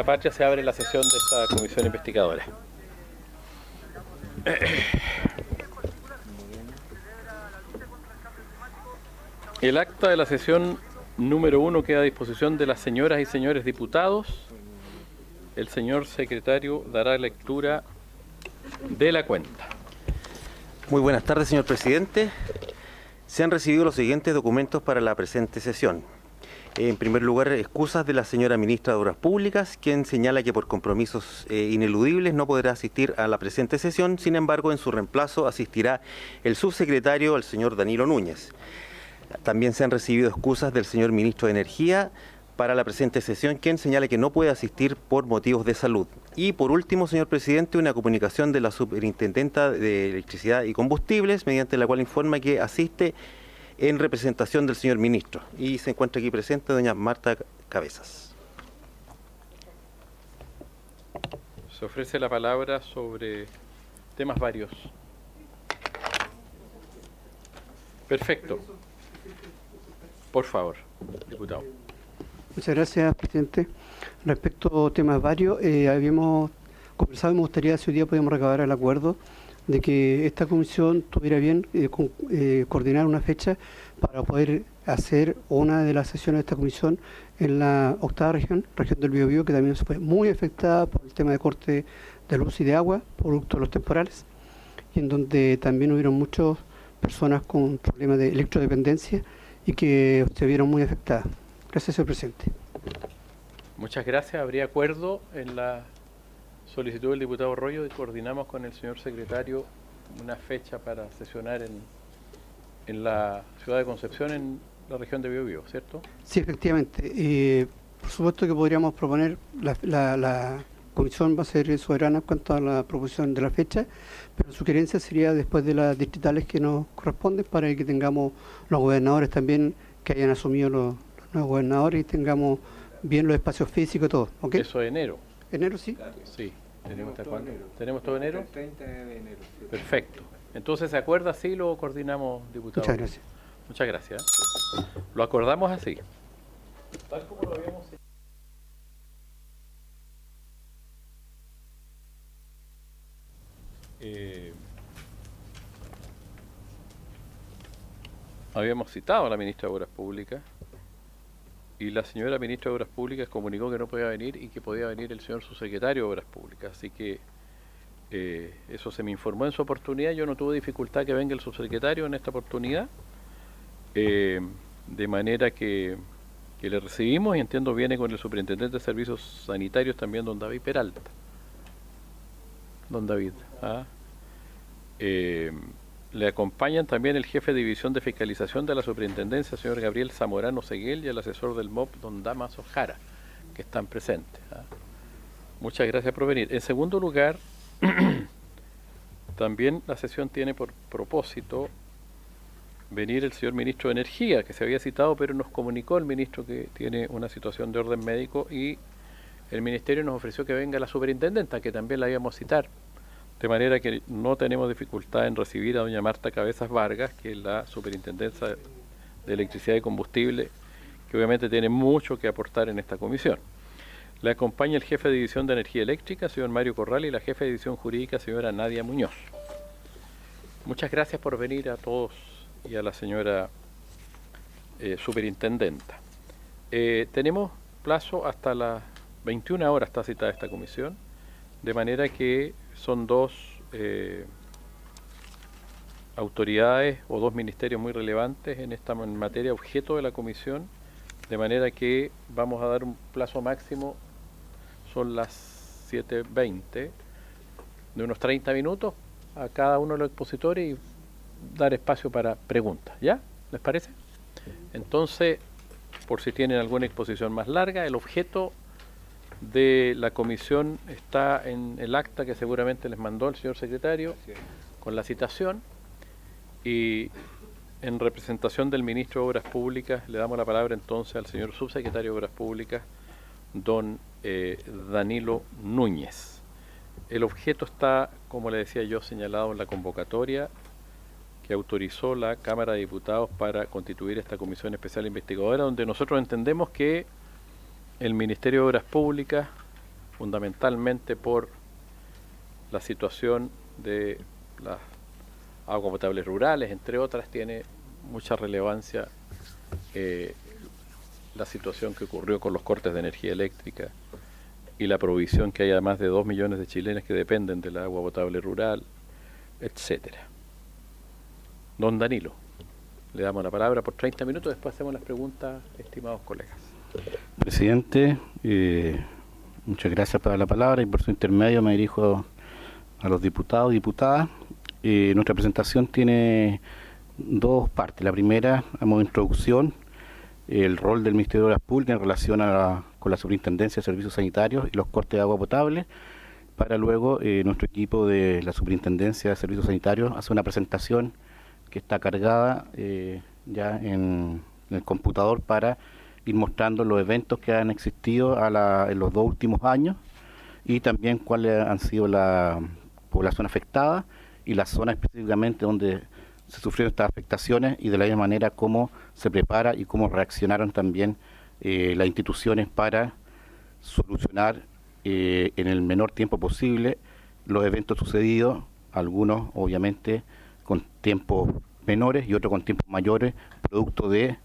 la patria se abre la sesión de esta comisión investigadora. El acta de la sesión número 1 queda a disposición de las señoras y señores diputados. El señor secretario dará lectura de la cuenta. Muy buenas tardes, señor presidente. Se han recibido los siguientes documentos para la presente sesión. En primer lugar, excusas de la señora ministra de Obras Públicas, quien señala que por compromisos ineludibles no podrá asistir a la presente sesión. Sin embargo, en su reemplazo asistirá el subsecretario, el señor Danilo Núñez. También se han recibido excusas del señor ministro de Energía para la presente sesión, quien señala que no puede asistir por motivos de salud. Y por último, señor presidente, una comunicación de la superintendenta de Electricidad y Combustibles, mediante la cual informa que asiste en representación del señor ministro. Y se encuentra aquí presente doña Marta Cabezas. Se ofrece la palabra sobre temas varios. Perfecto. Por favor, diputado. Muchas gracias, presidente. Respecto a temas varios, habíamos conversado y me gustaría si hoy día podíamos recabar el acuerdo de que esta comisión tuviera bien coordinar una fecha para poder hacer una de las sesiones de esta comisión en la octava región del Biobío, que también fue muy afectada por el tema de corte de luz y de agua, producto de los temporales, y en donde también hubieron muchas personas con problemas de electrodependencia y que se vieron muy afectadas. Gracias, señor presidente. Muchas gracias. ¿Habría acuerdo en la solicitud del diputado Rollo y coordinamos con el señor secretario una fecha para sesionar en la ciudad de Concepción, en la región de Biobío, ¿cierto? Sí, efectivamente. Por supuesto que podríamos proponer, la comisión va a ser soberana en cuanto a la proposición de la fecha, pero la sugerencia sería después de las distritales que nos corresponden, para que tengamos los gobernadores también que hayan asumido los nuevos gobernadores y tengamos bien los espacios físicos y todo. ¿Okay? Eso de enero. ¿Enero sí? Sí. ¿Tenemos hasta cuándo? ¿Tenemos todo enero? El 30 de enero. Sí. Perfecto. Entonces, ¿se acuerda así? Lo coordinamos, diputado. Muchas gracias. Muchas gracias. Lo acordamos así. Tal como lo habíamos hecho. Habíamos citado a la ministra de Obras Públicas y la señora ministra de Obras Públicas comunicó que no podía venir y que podía venir el señor subsecretario de Obras Públicas. Así que eso se me informó en su oportunidad. Yo no tuve dificultad que venga el subsecretario en esta oportunidad, de manera que le recibimos, y entiendo viene con el superintendente de Servicios Sanitarios también, don David Peralta. Don David. Le acompañan también el jefe de división de fiscalización de la superintendencia, señor Gabriel Zamorano Seguel, y el asesor del MOP, don Damaso Jara, que están presentes. Muchas gracias por venir. En segundo lugar, también la sesión tiene por propósito venir el señor ministro de Energía, que se había citado, pero nos comunicó el ministro que tiene una situación de orden médico, y el ministerio nos ofreció que venga la superintendenta, que también la íbamos a citar. De manera que no tenemos dificultad en recibir a doña Marta Cabezas Vargas, que es la superintendencia de Electricidad y Combustible, que obviamente tiene mucho que aportar en esta comisión. Le acompaña el jefe de división de Energía Eléctrica, señor Mario Corral, y la jefe de división jurídica, señora Nadia Muñoz. Muchas gracias por venir a todos y a la señora superintendenta. Tenemos plazo hasta las 21 horas, está citada esta comisión, de manera que son dos autoridades o dos ministerios muy relevantes en esta materia objeto de la comisión, de manera que vamos a dar un plazo máximo, son las 7:20, de unos 30 minutos a cada uno de los expositores, y dar espacio para preguntas. ¿Ya? ¿Les parece? Entonces, por si tienen alguna exposición más larga, el objeto de la comisión está en el acta que seguramente les mandó el señor secretario, con la citación, y en representación del ministro de Obras Públicas le damos la palabra entonces al señor subsecretario de Obras Públicas, don Danilo Núñez. El objeto está, como le decía yo, señalado en la convocatoria que autorizó la Cámara de Diputados para constituir esta comisión especial investigadora, donde nosotros entendemos que el Ministerio de Obras Públicas fundamentalmente por la situación de las aguas potables rurales, entre otras, tiene mucha relevancia la situación que ocurrió con los cortes de energía eléctrica y la provisión que hay a más de 2 millones de chilenos que dependen del agua potable rural, etcétera. Don Danilo, le damos la palabra por 30 minutos, después hacemos las preguntas, estimados colegas. Presidente, muchas gracias por la palabra y por su intermedio me dirijo a los diputados y diputadas. Nuestra presentación tiene dos partes. La primera, a modo de introducción, el rol del Ministerio de Obras Públicas en relación con la Superintendencia de Servicios Sanitarios y los cortes de agua potable, para luego nuestro equipo de la Superintendencia de Servicios Sanitarios hacer una presentación que está cargada ya en el computador para ir mostrando los eventos que han existido en los 2 últimos años y también cuáles han sido la población afectada y la zona específicamente donde se sufrieron estas afectaciones y de la misma manera cómo se prepara y cómo reaccionaron también las instituciones para solucionar en el menor tiempo posible los eventos sucedidos, algunos obviamente con tiempos menores y otros con tiempos mayores, producto de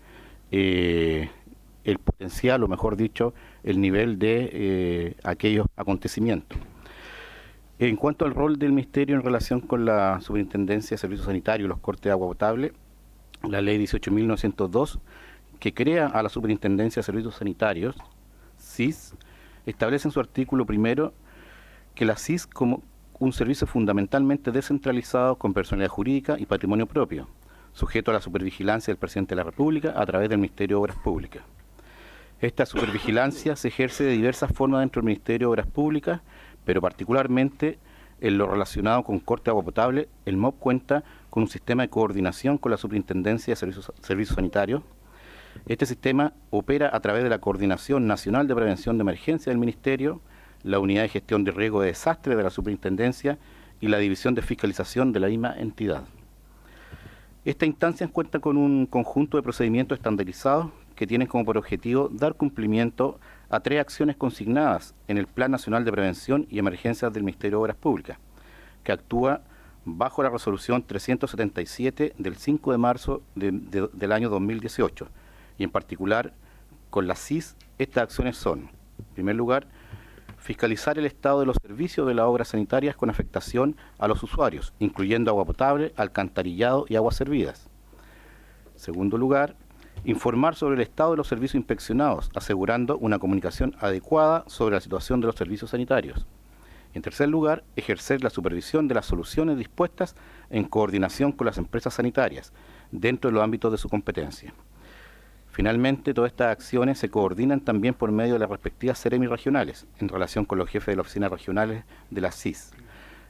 el potencial, o mejor dicho, el nivel de aquellos acontecimientos. En cuanto al rol del Ministerio en relación con la Superintendencia de Servicios Sanitarios y los cortes de agua potable, la Ley 18.902, que crea a la Superintendencia de Servicios Sanitarios, SIS, establece en su artículo primero que la SIS como un servicio fundamentalmente descentralizado con personalidad jurídica y patrimonio propio, sujeto a la supervigilancia del Presidente de la República a través del Ministerio de Obras Públicas. Esta supervigilancia se ejerce de diversas formas dentro del Ministerio de Obras Públicas, pero particularmente en lo relacionado con corte de agua potable, el MOP cuenta con un sistema de coordinación con la Superintendencia de Servicios Sanitarios. Este sistema opera a través de la Coordinación Nacional de Prevención de Emergencia del Ministerio, la Unidad de Gestión de Riesgo de Desastre de la Superintendencia y la División de Fiscalización de la misma entidad. Esta instancia cuenta con un conjunto de procedimientos estandarizados que tienen como por objetivo dar cumplimiento a 3 acciones consignadas en el Plan Nacional de Prevención y Emergencias del Ministerio de Obras Públicas, que actúa bajo la resolución 377 del 5 de marzo del año 2018, y en particular con la SIS, estas acciones son, en primer lugar, fiscalizar el estado de los servicios de las obras sanitarias con afectación a los usuarios, incluyendo agua potable, alcantarillado y aguas servidas. En segundo lugar, informar sobre el estado de los servicios inspeccionados, asegurando una comunicación adecuada sobre la situación de los servicios sanitarios. En tercer lugar, ejercer la supervisión de las soluciones dispuestas en coordinación con las empresas sanitarias, dentro de los ámbitos de su competencia. Finalmente, todas estas acciones se coordinan también por medio de las respectivas Seremi regionales, en relación con los jefes de las oficinas regionales de la SIS.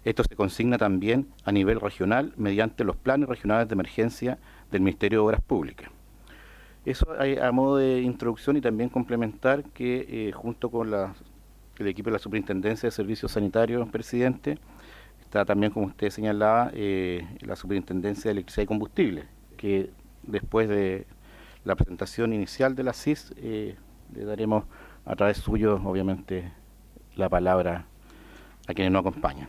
Esto se consigna también a nivel regional mediante los planes regionales de emergencia del Ministerio de Obras Públicas. Eso a modo de introducción y también complementar que junto con el equipo de la Superintendencia de Servicios Sanitarios, presidente, está también, como usted señalaba, la Superintendencia de Electricidad y Combustible, que después de la presentación inicial de la SIS le daremos a través suyo, obviamente, la palabra a quienes nos acompañan.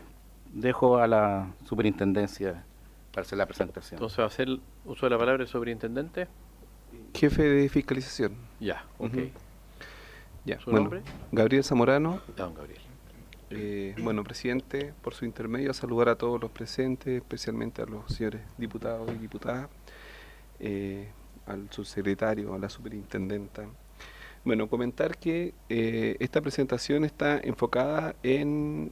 Dejo a la Superintendencia para hacer la presentación. Entonces, ¿va a hacer uso de la palabra el superintendente? Jefe de fiscalización. Ya, ok. Ya. ¿Su Bueno, nombre? Gabriel Zamorano. Don Gabriel. Bueno, presidente, por su intermedio, saludar a todos los presentes, especialmente a los señores diputados y diputadas, al subsecretario, a la superintendenta. Bueno, comentar que esta presentación está enfocada en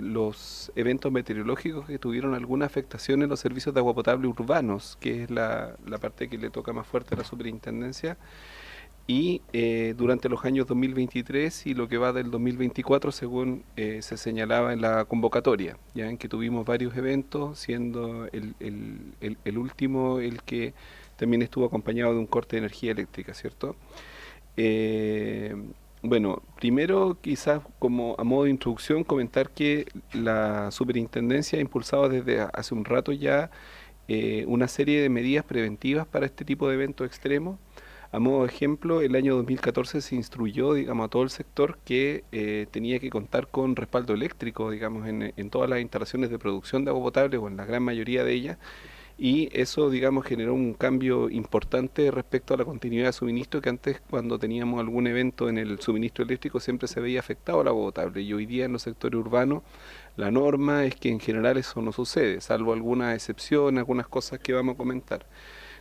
los eventos meteorológicos que tuvieron alguna afectación en los servicios de agua potable urbanos, que es la parte que le toca más fuerte a la superintendencia, y durante los años 2023 y lo que va del 2024, según se señalaba en la convocatoria, ya en que tuvimos varios eventos, siendo el último el que también estuvo acompañado de un corte de energía eléctrica, ¿cierto? Bueno, primero quizás como a modo de introducción comentar que la superintendencia ha impulsado desde hace un rato ya una serie de medidas preventivas para este tipo de eventos extremos, A modo de ejemplo, el año 2014 se instruyó, digamos, a todo el sector que tenía que contar con respaldo eléctrico, digamos, en todas las instalaciones de producción de agua potable o en la gran mayoría de ellas, y eso, digamos, generó un cambio importante respecto a la continuidad de suministro, que antes, cuando teníamos algún evento en el suministro eléctrico, siempre se veía afectado el agua potable, y hoy día en los sectores urbanos la norma es que en general eso no sucede, salvo alguna excepción, algunas cosas que vamos a comentar.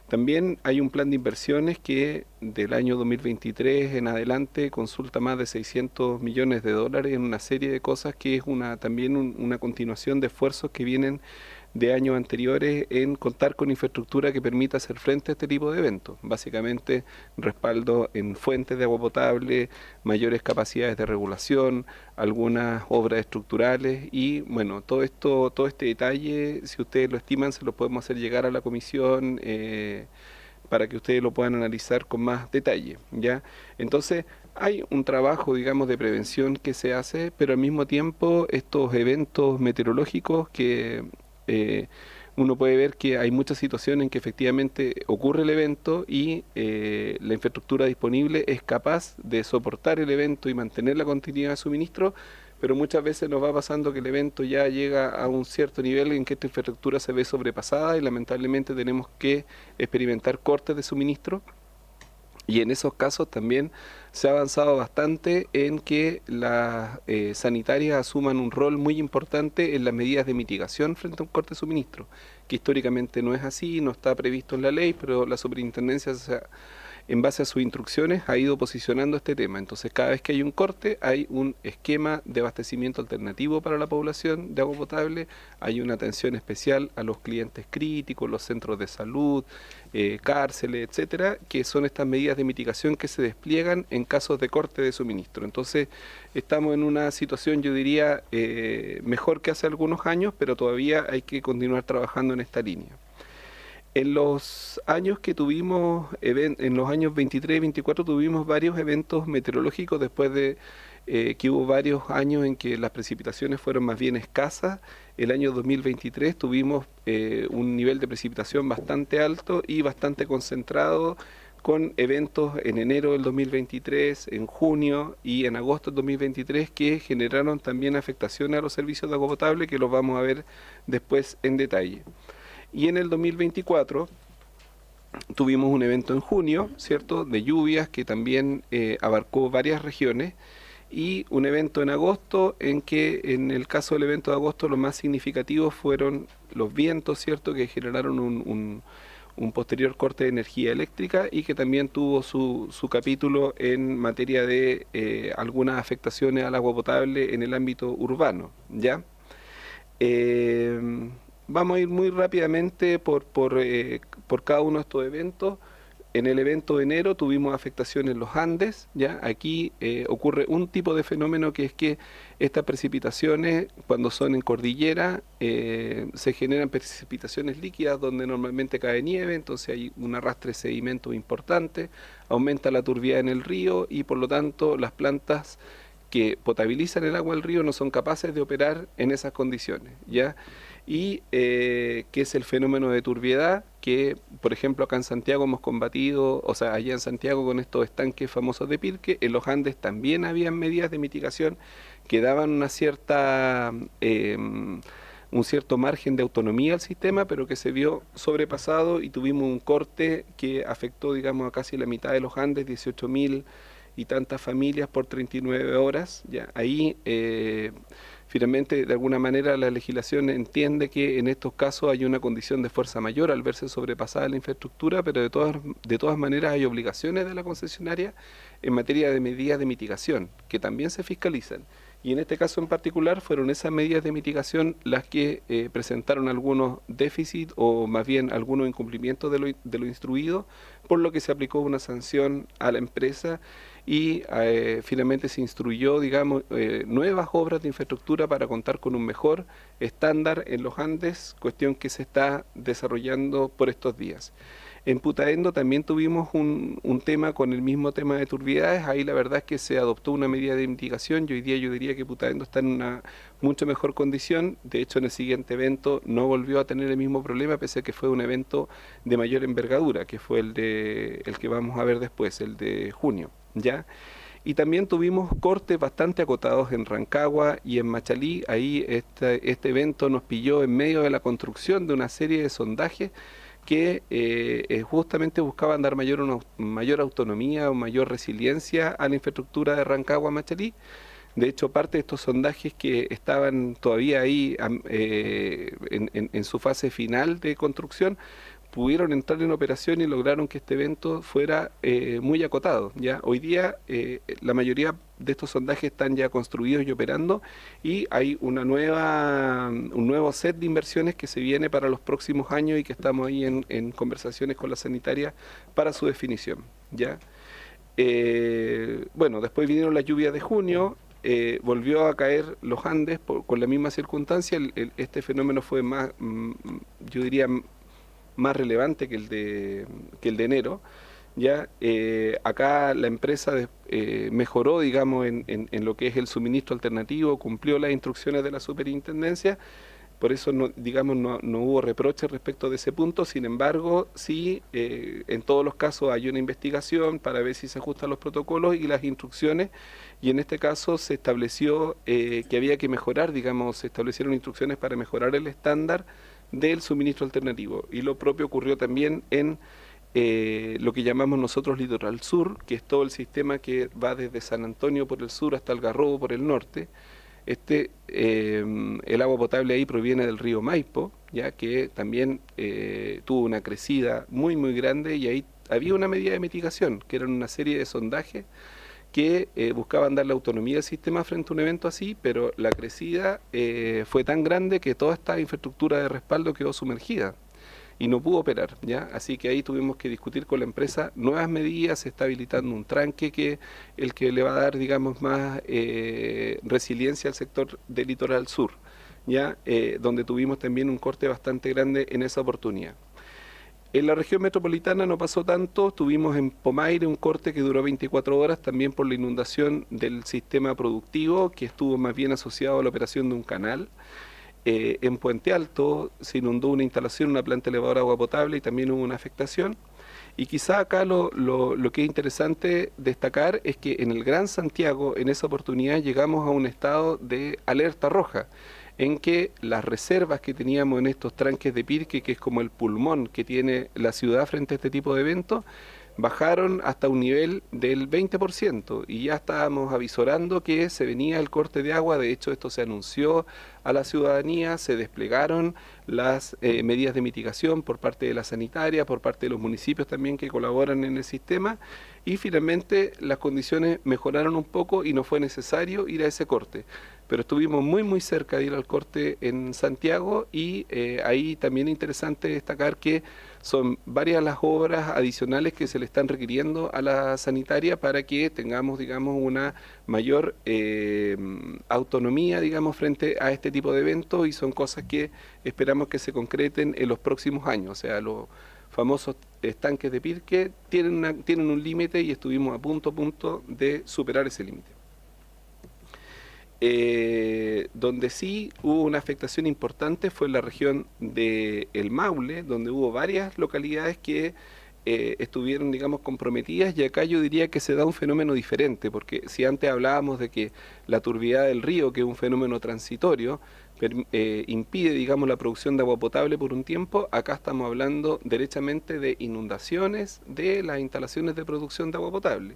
También hay un plan de inversiones que del año 2023 en adelante consulta más de 600 millones de dólares en una serie de cosas que es también una continuación de esfuerzos que vienen de años anteriores en contar con infraestructura que permita hacer frente a este tipo de eventos. Básicamente respaldo en fuentes de agua potable, mayores capacidades de regulación, algunas obras estructurales y bueno, todo este detalle, si ustedes lo estiman, se lo podemos hacer llegar a la comisión para que ustedes lo puedan analizar con más detalle, ¿ya? Entonces, hay un trabajo, digamos, de prevención que se hace, pero al mismo tiempo estos eventos meteorológicos que uno puede ver que hay muchas situaciones en que efectivamente ocurre el evento y la infraestructura disponible es capaz de soportar el evento y mantener la continuidad de suministro, pero muchas veces nos va pasando que el evento ya llega a un cierto nivel en que esta infraestructura se ve sobrepasada y lamentablemente tenemos que experimentar cortes de suministro. Y en esos casos también se ha avanzado bastante en que las sanitarias asuman un rol muy importante en las medidas de mitigación frente a un corte de suministro, que históricamente no es así, no está previsto en la ley, pero la superintendencia, en base a sus instrucciones, ha ido posicionando este tema. Entonces, cada vez que hay un corte, hay un esquema de abastecimiento alternativo para la población de agua potable, hay una atención especial a los clientes críticos, los centros de salud, cárceles, etcétera, que son estas medidas de mitigación que se despliegan en casos de corte de suministro. Entonces, estamos en una situación, yo diría, mejor que hace algunos años, pero todavía hay que continuar trabajando en esta línea. En los años que tuvimos, en los años 23 y 24 tuvimos varios eventos meteorológicos después de que hubo varios años en que las precipitaciones fueron más bien escasas. El año 2023 tuvimos un nivel de precipitación bastante alto y bastante concentrado, con eventos en enero del 2023, en junio y en agosto del 2023 que generaron también afectaciones a los servicios de agua potable, que los vamos a ver después en detalle. Y en el 2024 tuvimos un evento en junio, ¿cierto?, de lluvias que también abarcó varias regiones, y un evento en agosto en que en el caso del evento de agosto lo más significativo fueron los vientos, ¿cierto?, que generaron un posterior corte de energía eléctrica y que también tuvo su capítulo en materia de algunas afectaciones al agua potable en el ámbito urbano, ¿ya? Vamos a ir muy rápidamente por cada uno de estos eventos. En el evento de enero tuvimos afectación en los Andes, ¿ya? Aquí ocurre un tipo de fenómeno, que es que estas precipitaciones, cuando son en cordillera, se generan precipitaciones líquidas donde normalmente cae nieve, entonces hay un arrastre de sedimentos importante, aumenta la turbiedad en el río y por lo tanto las plantas que potabilizan el agua del río no son capaces de operar en esas condiciones, ¿ya? Y que es el fenómeno de turbiedad, que por ejemplo acá en Santiago hemos combatido, o sea, allá en Santiago con estos estanques famosos de Pirque. En los Andes también habían medidas de mitigación que daban una cierta un cierto margen de autonomía al sistema, pero que se vio sobrepasado y tuvimos un corte que afectó, digamos, a casi la mitad de los Andes, 18.000 y tantas familias por 39 horas. ¿Ya? Ahí finalmente, de alguna manera, la legislación entiende que en estos casos hay una condición de fuerza mayor al verse sobrepasada la infraestructura, pero de todas maneras hay obligaciones de la concesionaria en materia de medidas de mitigación, que también se fiscalizan. Y en este caso en particular fueron esas medidas de mitigación las que presentaron algunos déficits o más bien algunos incumplimientos de lo instruido, por lo que se aplicó una sanción a la empresa y finalmente se instruyó, digamos, nuevas obras de infraestructura para contar con un mejor estándar en los Andes, cuestión que se está desarrollando por estos días. En Putaendo también tuvimos un tema con el mismo tema de turbidez. Ahí la verdad es que se adoptó una medida de mitigación y hoy día yo diría que Putaendo está en una mucho mejor condición. De hecho, en el siguiente evento no volvió a tener el mismo problema, pese a que fue un evento de mayor envergadura, que fue el que vamos a ver después, el de junio, ¿ya? Y también tuvimos cortes bastante acotados en Rancagua y en Machalí. Ahí este evento nos pilló en medio de la construcción de una serie de sondajes que justamente buscaban dar mayor autonomía o mayor resiliencia a la infraestructura de Rancagua-Machalí. De hecho, parte de estos sondajes que estaban todavía ahí en su fase final de construcción, pudieron entrar en operación y lograron que este evento fuera muy acotado. ¿Ya? Hoy día la mayoría de estos sondajes están ya construidos y operando y hay un nuevo set de inversiones que se viene para los próximos años y que estamos ahí en conversaciones con la sanitaria para su definición. ¿Ya? Bueno, después vinieron las lluvias de junio. Volvió a caer los Andes con la misma circunstancia. Este fenómeno fue más, yo diría, más relevante que el de enero. Ya acá la empresa mejoró, digamos, en lo que es el suministro alternativo, cumplió las instrucciones de la superintendencia. Por eso, no hubo reproches respecto de ese punto. Sin embargo, sí, en todos los casos hay una investigación para ver si se ajustan los protocolos y las instrucciones, y en este caso se estableció que había que mejorar, digamos, se establecieron instrucciones para mejorar el estándar del suministro alternativo. Y lo propio ocurrió también en lo que llamamos nosotros Litoral Sur, que es todo el sistema que va desde San Antonio por el sur hasta Algarrobo por el norte. El agua potable ahí proviene del río Maipo, ya que también tuvo una crecida muy muy grande, y ahí había una medida de mitigación, que eran una serie de sondajes que buscaban darle autonomía al sistema frente a un evento así, pero la crecida fue tan grande que toda esta infraestructura de respaldo quedó sumergida y no pudo operar, ¿ya? Así que ahí tuvimos que discutir con la empresa nuevas medidas. Se está habilitando un tranque que le va a dar, digamos, más resiliencia al sector del litoral sur, ¿ya? Donde tuvimos también un corte bastante grande en esa oportunidad. En la región metropolitana no pasó tanto. Tuvimos en Pomaire un corte que duró 24 horas, también por la inundación del sistema productivo, que estuvo más bien asociado a la operación de un canal. En Puente Alto se inundó una instalación, una planta elevadora de agua potable, y también hubo una afectación. Y quizá acá lo que es interesante destacar es que en el Gran Santiago, en esa oportunidad, llegamos a un estado de alerta roja, en que las reservas que teníamos en estos tranques de Pirque, que es como el pulmón que tiene la ciudad frente a este tipo de eventos, bajaron hasta un nivel del 20%, y ya estábamos avisorando que se venía el corte de agua. De hecho, esto se anunció a la ciudadanía, se desplegaron las medidas de mitigación por parte de la sanitaria, por parte de los municipios también que colaboran en el sistema, y finalmente las condiciones mejoraron un poco y no fue necesario ir a ese corte. Pero estuvimos muy muy cerca de ir al corte en Santiago, y ahí también es interesante destacar que son varias las obras adicionales que se le están requiriendo a la sanitaria para que tengamos, digamos, una mayor autonomía, digamos, frente a este tipo de eventos, y son cosas que esperamos que se concreten en los próximos años. O sea, los famosos estanques de Pirque tienen un límite, y estuvimos a punto de superar ese límite. Donde sí hubo una afectación importante fue en la región del Maule, donde hubo varias localidades que estuvieron, digamos, comprometidas, y acá yo diría que se da un fenómeno diferente, porque si antes hablábamos de que la turbidez del río, que es un fenómeno transitorio, impide, digamos, la producción de agua potable por un tiempo, acá estamos hablando derechamente de inundaciones de las instalaciones de producción de agua potable,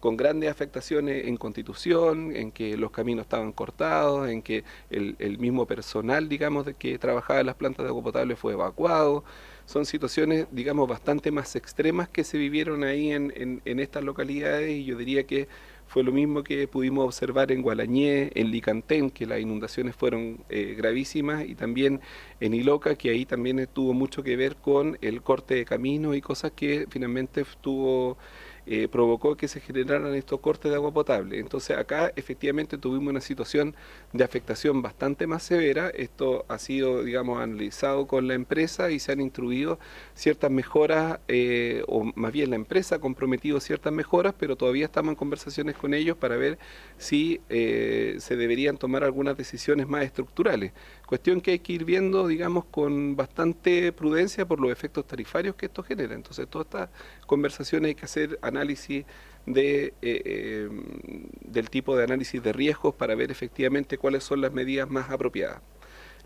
con grandes afectaciones en Constitución, en que los caminos estaban cortados, en que el mismo personal, digamos, de que trabajaba en las plantas de agua potable fue evacuado. Son situaciones, digamos, bastante más extremas que se vivieron ahí en estas localidades, y yo diría que fue lo mismo que pudimos observar en Gualañé, en Licantén, que las inundaciones fueron gravísimas, y también en Iloca, que ahí también tuvo mucho que ver con el corte de caminos y cosas que finalmente estuvo provocó que se generaran estos cortes de agua potable. Entonces acá efectivamente tuvimos una situación de afectación bastante más severa. Esto ha sido, digamos, analizado con la empresa y se han instruido ciertas mejoras, o más bien la empresa ha comprometido ciertas mejoras, pero todavía estamos en conversaciones con ellos para ver si se deberían tomar algunas decisiones más estructurales. Cuestión que hay que ir viendo, digamos, con bastante prudencia por los efectos tarifarios que esto genera. Entonces, todas estas conversaciones hay que hacer análisis del tipo de análisis de riesgos para ver efectivamente cuáles son las medidas más apropiadas.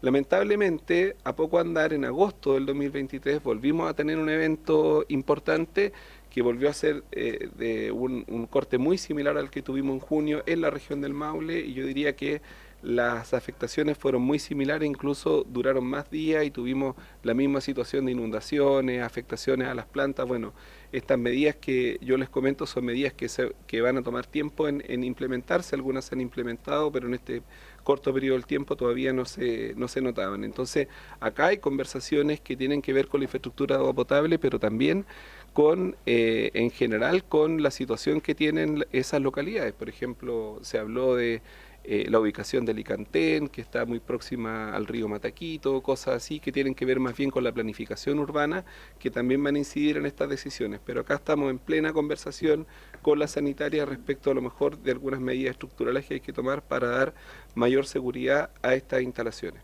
Lamentablemente, a poco andar, en agosto del 2023 volvimos a tener un evento importante que volvió a ser de un corte muy similar al que tuvimos en junio en la región del Maule, y yo diría que las afectaciones fueron muy similares, incluso duraron más días y tuvimos la misma situación de inundaciones, afectaciones a las plantas. Bueno, estas medidas que yo les comento son medidas que van a tomar tiempo en implementarse. Algunas se han implementado, pero en este corto periodo del tiempo todavía no se notaban. Entonces, acá hay conversaciones que tienen que ver con la infraestructura de agua potable, pero también con, en general, con la situación que tienen esas localidades. Por ejemplo, se habló de la ubicación de Licantén, que está muy próxima al río Mataquito, cosas así que tienen que ver más bien con la planificación urbana, que también van a incidir en estas decisiones. Pero acá estamos en plena conversación con la sanitaria respecto a lo mejor de algunas medidas estructurales que hay que tomar para dar mayor seguridad a estas instalaciones.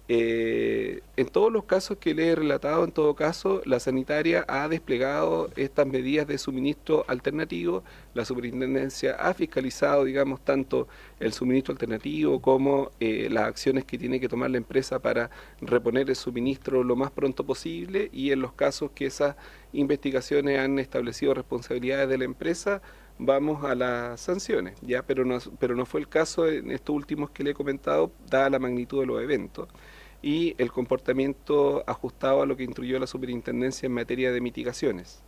En todos los casos que le he relatado, en todo caso, la sanitaria ha desplegado estas medidas de suministro alternativo. La superintendencia ha fiscalizado, digamos, tanto el suministro alternativo como las acciones que tiene que tomar la empresa para reponer el suministro lo más pronto posible, y en los casos que esas investigaciones han establecido responsabilidades de la empresa, vamos a las sanciones, ya, pero no fue el caso en estos últimos que le he comentado, dada la magnitud de los eventos y el comportamiento ajustado a lo que instruyó la superintendencia en materia de mitigaciones.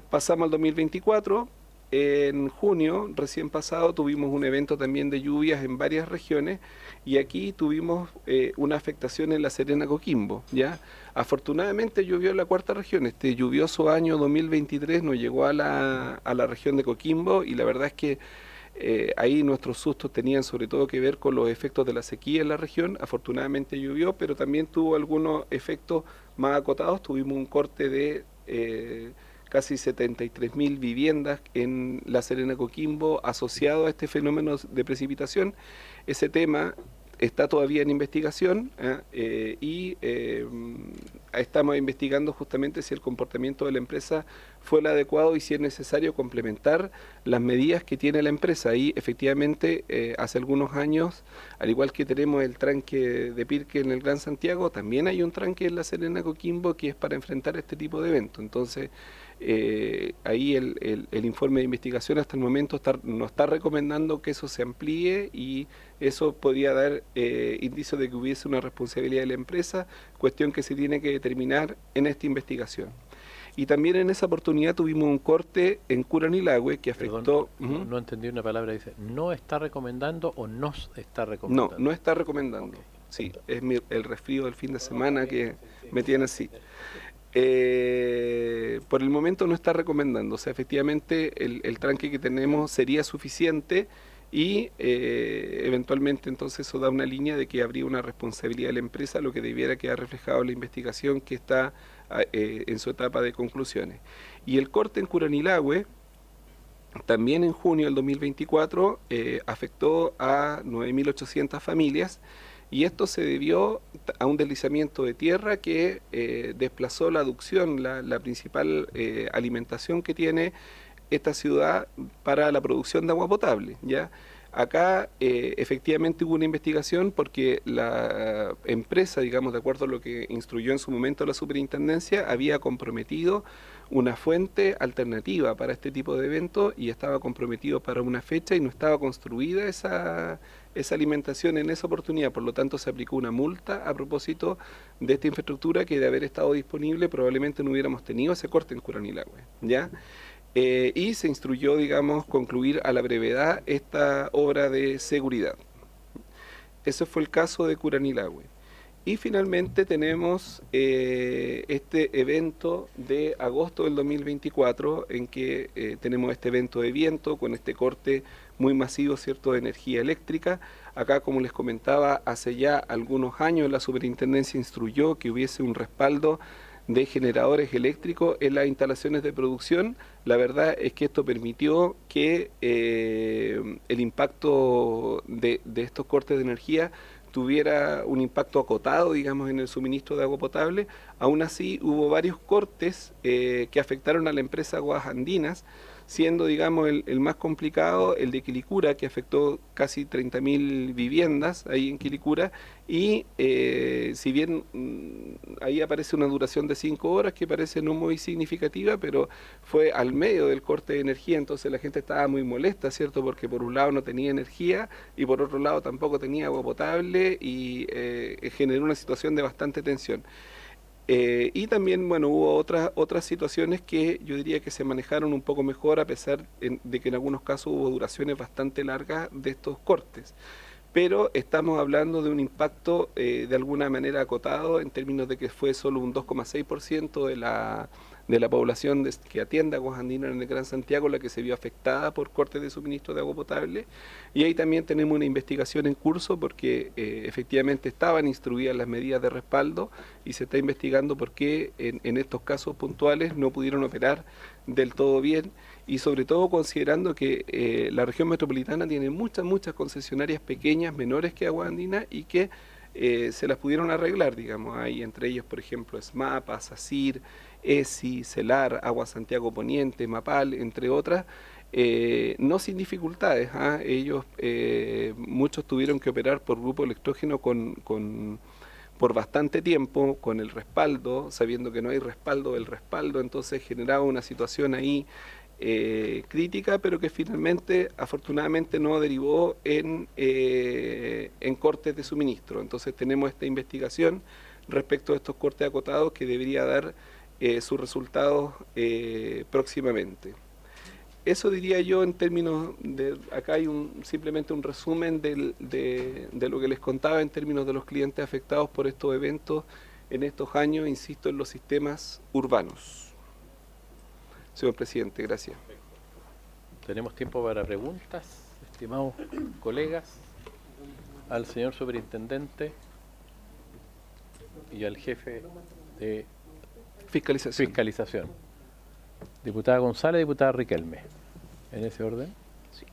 Pasamos al 2024. En junio, recién pasado, tuvimos un evento también de lluvias en varias regiones, y aquí tuvimos una afectación en La Serena, Coquimbo, ¿ya? Afortunadamente llovió en la cuarta región. Este lluvioso año 2023 nos llegó a la región de Coquimbo, y la verdad es que ahí nuestros sustos tenían sobre todo que ver con los efectos de la sequía en la región. Afortunadamente llovió, pero también tuvo algunos efectos más acotados. Tuvimos un corte de casi 73.000 viviendas en La Serena, Coquimbo, asociado a este fenómeno de precipitación. Ese tema está todavía en investigación, y estamos investigando justamente si el comportamiento de la empresa fue el adecuado y si es necesario complementar las medidas que tiene la empresa. Y efectivamente, hace algunos años, al igual que tenemos el tranque de Pirque en el Gran Santiago, también hay un tranque en La Serena, Coquimbo, que es para enfrentar este tipo de eventos. Entonces, ahí el informe de investigación hasta el momento nos está recomendando que eso se amplíe, y eso podría dar indicio de que hubiese una responsabilidad de la empresa, cuestión que se tiene que determinar en esta investigación. Y también en esa oportunidad tuvimos un corte en Curanilahue que afectó... Perdón, no entendí una palabra, dice, ¿no está recomendando o nos está recomendando? No está recomendando. Okay. Sí, es el resfrío del fin de semana que me tiene así. Por el momento no está recomendando, o sea, efectivamente el tranque que tenemos sería suficiente, y eventualmente entonces eso da una línea de que habría una responsabilidad de la empresa, lo que debiera quedar reflejado en la investigación que está en su etapa de conclusiones. Y el corte en Curanilahue, también en junio del 2024, afectó a 9.800 familias, y esto se debió a un deslizamiento de tierra que desplazó la aducción, la principal alimentación que tiene esta ciudad para la producción de agua potable, ¿ya? Acá efectivamente hubo una investigación porque la empresa, digamos, de acuerdo a lo que instruyó en su momento la superintendencia, había comprometido una fuente alternativa para este tipo de eventos, y estaba comprometido para una fecha, y no estaba construida esa alimentación en esa oportunidad. Por lo tanto, se aplicó una multa a propósito de esta infraestructura, que de haber estado disponible probablemente no hubiéramos tenido ese corte en Curanilahue, ¿ya? Y se instruyó, digamos, concluir a la brevedad esta obra de seguridad. Ese fue el caso de Curanilahue. Y finalmente tenemos este evento de agosto del 2024 en que tenemos este evento de viento con este corte muy masivo, ¿cierto?, de energía eléctrica. Acá, como les comentaba, hace ya algunos años la superintendencia instruyó que hubiese un respaldo de generadores eléctricos en las instalaciones de producción. La verdad es que esto permitió que el impacto de estos cortes de energía tuviera un impacto acotado, digamos, en el suministro de agua potable. Aún así, hubo varios cortes que afectaron a la empresa Aguas Andinas, siendo, digamos, el más complicado el de Quilicura, que afectó casi 30.000 viviendas ahí en Quilicura, y si bien ahí aparece una duración de 5 horas, que parece no muy significativa, pero fue al medio del corte de energía, entonces la gente estaba muy molesta, ¿cierto?, porque por un lado no tenía energía, y por otro lado tampoco tenía agua potable, y generó una situación de bastante tensión. Y también, bueno, hubo otras situaciones que yo diría que se manejaron un poco mejor, a pesar de que en algunos casos hubo duraciones bastante largas de estos cortes. Pero estamos hablando de un impacto de alguna manera acotado, en términos de que fue solo un 2,6% de la población que atiende Aguas Andinas en el Gran Santiago la que se vio afectada por cortes de suministro de agua potable. Y ahí también tenemos una investigación en curso, porque efectivamente estaban instruidas las medidas de respaldo, y se está investigando por qué en estos casos puntuales no pudieron operar del todo bien, y sobre todo considerando que la región metropolitana tiene muchas concesionarias pequeñas, menores que Aguas Andinas, y que se las pudieron arreglar, digamos. Hay entre ellos, por ejemplo, SMAPA, SACIR, ESI, CELAR, Agua Santiago Poniente, MAPAL, entre otras, no sin dificultades. Ellos, muchos tuvieron que operar por grupo electrógeno por bastante tiempo, con el respaldo, sabiendo que no hay respaldo del respaldo, entonces generaba una situación ahí crítica, pero que finalmente, afortunadamente, no derivó en cortes de suministro. Entonces tenemos esta investigación respecto a estos cortes acotados que debería dar sus resultados próximamente. Eso diría yo en términos de, acá hay simplemente un resumen de lo que les contaba en términos de los clientes afectados por estos eventos en estos años, insisto, en los sistemas urbanos. Señor presidente, gracias. Tenemos tiempo para preguntas, estimados colegas, al señor superintendente y al jefe de fiscalización. Diputada González, diputada Riquelme. ¿En ese orden? Sí.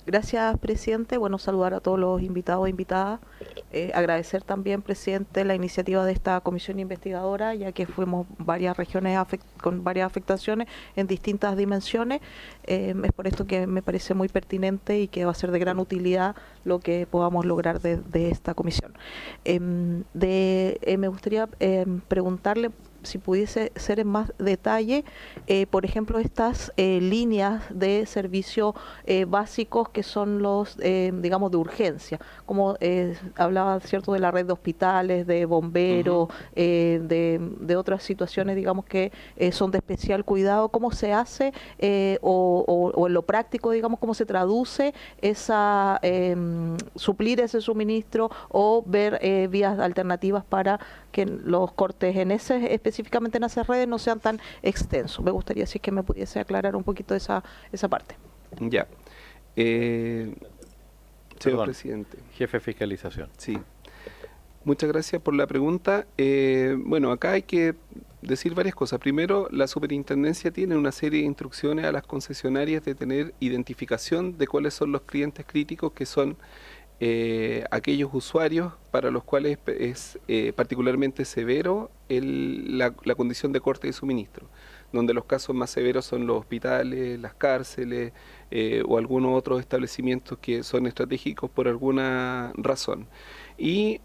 Gracias, presidente. Bueno, saludar a todos los invitados e invitadas. Agradecer también, presidente, la iniciativa de esta comisión investigadora, ya que fuimos varias regiones con varias afectaciones en distintas dimensiones. Es por esto que me parece muy pertinente y que va a ser de gran utilidad lo que podamos lograr de esta comisión. Me gustaría preguntarle si pudiese ser en más detalle, por ejemplo, estas líneas de servicio básicos que son los, digamos, de urgencia, como hablaba, ¿cierto?, de la red de hospitales, de bomberos, de otras situaciones, digamos, que son de especial cuidado. ¿Cómo se hace o en lo práctico, digamos, cómo se traduce esa suplir ese suministro o ver vías alternativas para que los cortes específicamente en esas redes no sean tan extensos? Me gustaría si es que me pudiese aclarar un poquito esa parte. Ya. Señor presidente. Jefe de fiscalización. Sí. Muchas gracias por la pregunta. Bueno, acá hay que decir varias cosas. Primero, la superintendencia tiene una serie de instrucciones a las concesionarias de tener identificación de cuáles son los clientes críticos, que son aquellos usuarios para los cuales es particularmente severo la condición de corte de suministro, donde los casos más severos son los hospitales, las cárceles o algunos otros establecimientos que son estratégicos por alguna razón. Y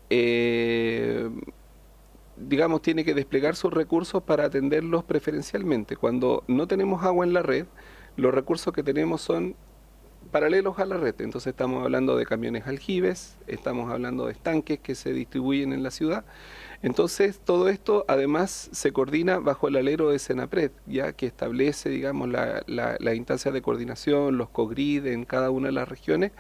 digamos, tiene que desplegar sus recursos para atenderlos preferencialmente. Cuando no tenemos agua en la red, los recursos que tenemos son paralelos a la red. Entonces estamos hablando de camiones aljibes, estamos hablando de estanques que se distribuyen en la ciudad. Entonces todo esto además se coordina bajo el alero de Senapred, ya que establece, digamos, la instancia de coordinación, los COGRID en cada una de las regiones,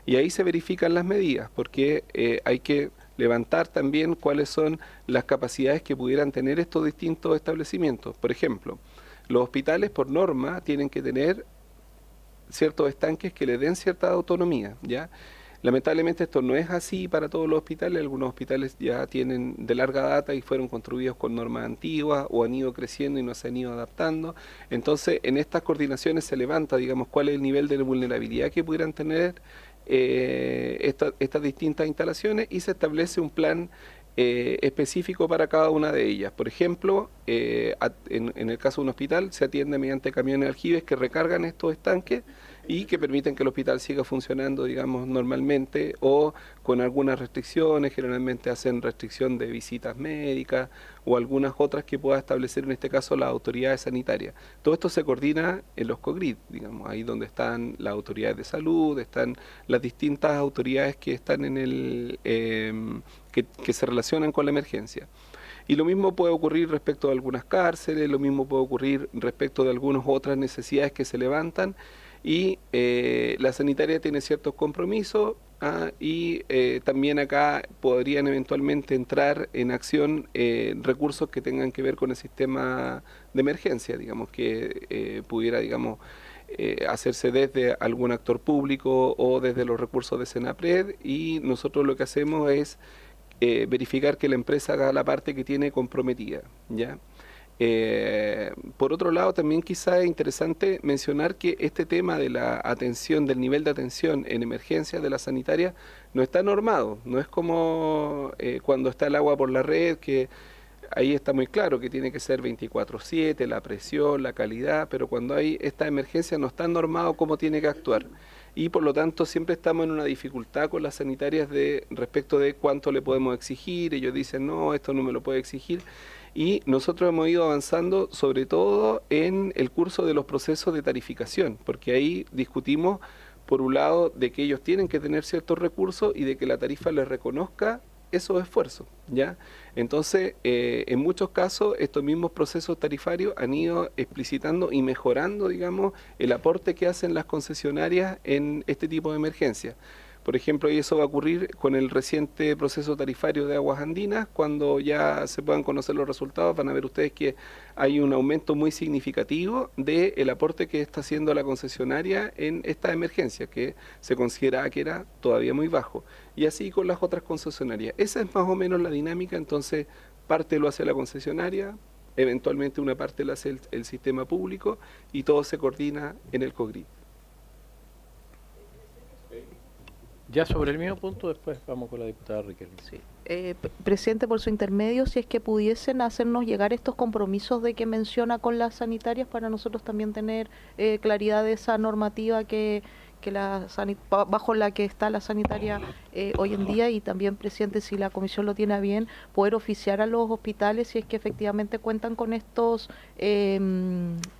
y ahí se verifican las medidas, porque hay que levantar también cuáles son las capacidades que pudieran tener estos distintos establecimientos. Por ejemplo, los hospitales por norma tienen que tener ciertos estanques que les den cierta autonomía, ¿ya? Lamentablemente esto no es así para todos los hospitales. Algunos hospitales ya tienen de larga data y fueron construidos con normas antiguas o han ido creciendo y no se han ido adaptando. Entonces, en estas coordinaciones se levanta, digamos, cuál es el nivel de vulnerabilidad que pudieran tener estas distintas instalaciones, y se establece un plan específico para cada una de ellas. Por ejemplo, en el caso de un hospital se atiende mediante camiones aljibes que recargan estos estanques y que permiten que el hospital siga funcionando, digamos, normalmente, o con algunas restricciones. Generalmente hacen restricción de visitas médicas o algunas otras que pueda establecer en este caso las autoridades sanitarias. Todo esto se coordina en los COGRID, digamos, ahí donde están las autoridades de salud, están las distintas autoridades que están en el que se relacionan con la emergencia. Y lo mismo puede ocurrir respecto de algunas cárceles, lo mismo puede ocurrir respecto de algunas otras necesidades que se levantan, y la sanitaria tiene ciertos compromisos, y también acá podrían eventualmente entrar en acción recursos que tengan que ver con el sistema de emergencia, digamos, que pudiera, digamos, hacerse desde algún actor público o desde los recursos de Senapred, y nosotros lo que hacemos es verificar que la empresa haga la parte que tiene comprometida, ¿ya? Por otro lado, también quizá es interesante mencionar que este tema de la atención, del nivel de atención en emergencias de la sanitaria, no está normado. No es como cuando está el agua por la red, que ahí está muy claro que tiene que ser 24/7, la presión, la calidad, pero cuando hay esta emergencia no está normado cómo tiene que actuar. Y por lo tanto siempre estamos en una dificultad con las sanitarias respecto de cuánto le podemos exigir. Ellos dicen, no, esto no me lo puede exigir. Y nosotros hemos ido avanzando sobre todo en el curso de los procesos de tarificación, porque ahí discutimos, por un lado, de que ellos tienen que tener ciertos recursos y de que la tarifa les reconozca esos esfuerzos, ¿ya? Entonces, en muchos casos, estos mismos procesos tarifarios han ido explicitando y mejorando, digamos, el aporte que hacen las concesionarias en este tipo de emergencias. Por ejemplo, y eso va a ocurrir con el reciente proceso tarifario de aguas andinas. Cuando ya se puedan conocer los resultados, van a ver ustedes que hay un aumento muy significativo del aporte que está haciendo la concesionaria en esta emergencia, que se consideraba que era todavía muy bajo. Y así con las otras concesionarias. Esa es más o menos la dinámica. Entonces, parte lo hace la concesionaria, eventualmente una parte la hace el sistema público, y todo se coordina en el COGRID. Ya sobre el mismo punto, después vamos con la diputada Riquelme. Sí. Presidente, por su intermedio, si es que pudiesen hacernos llegar estos compromisos de que menciona con las sanitarias, para nosotros también tener claridad de esa normativa bajo la que está la sanitaria hoy en día, y también, presidente, si la comisión lo tiene a bien, poder oficiar a los hospitales si es que efectivamente cuentan con estos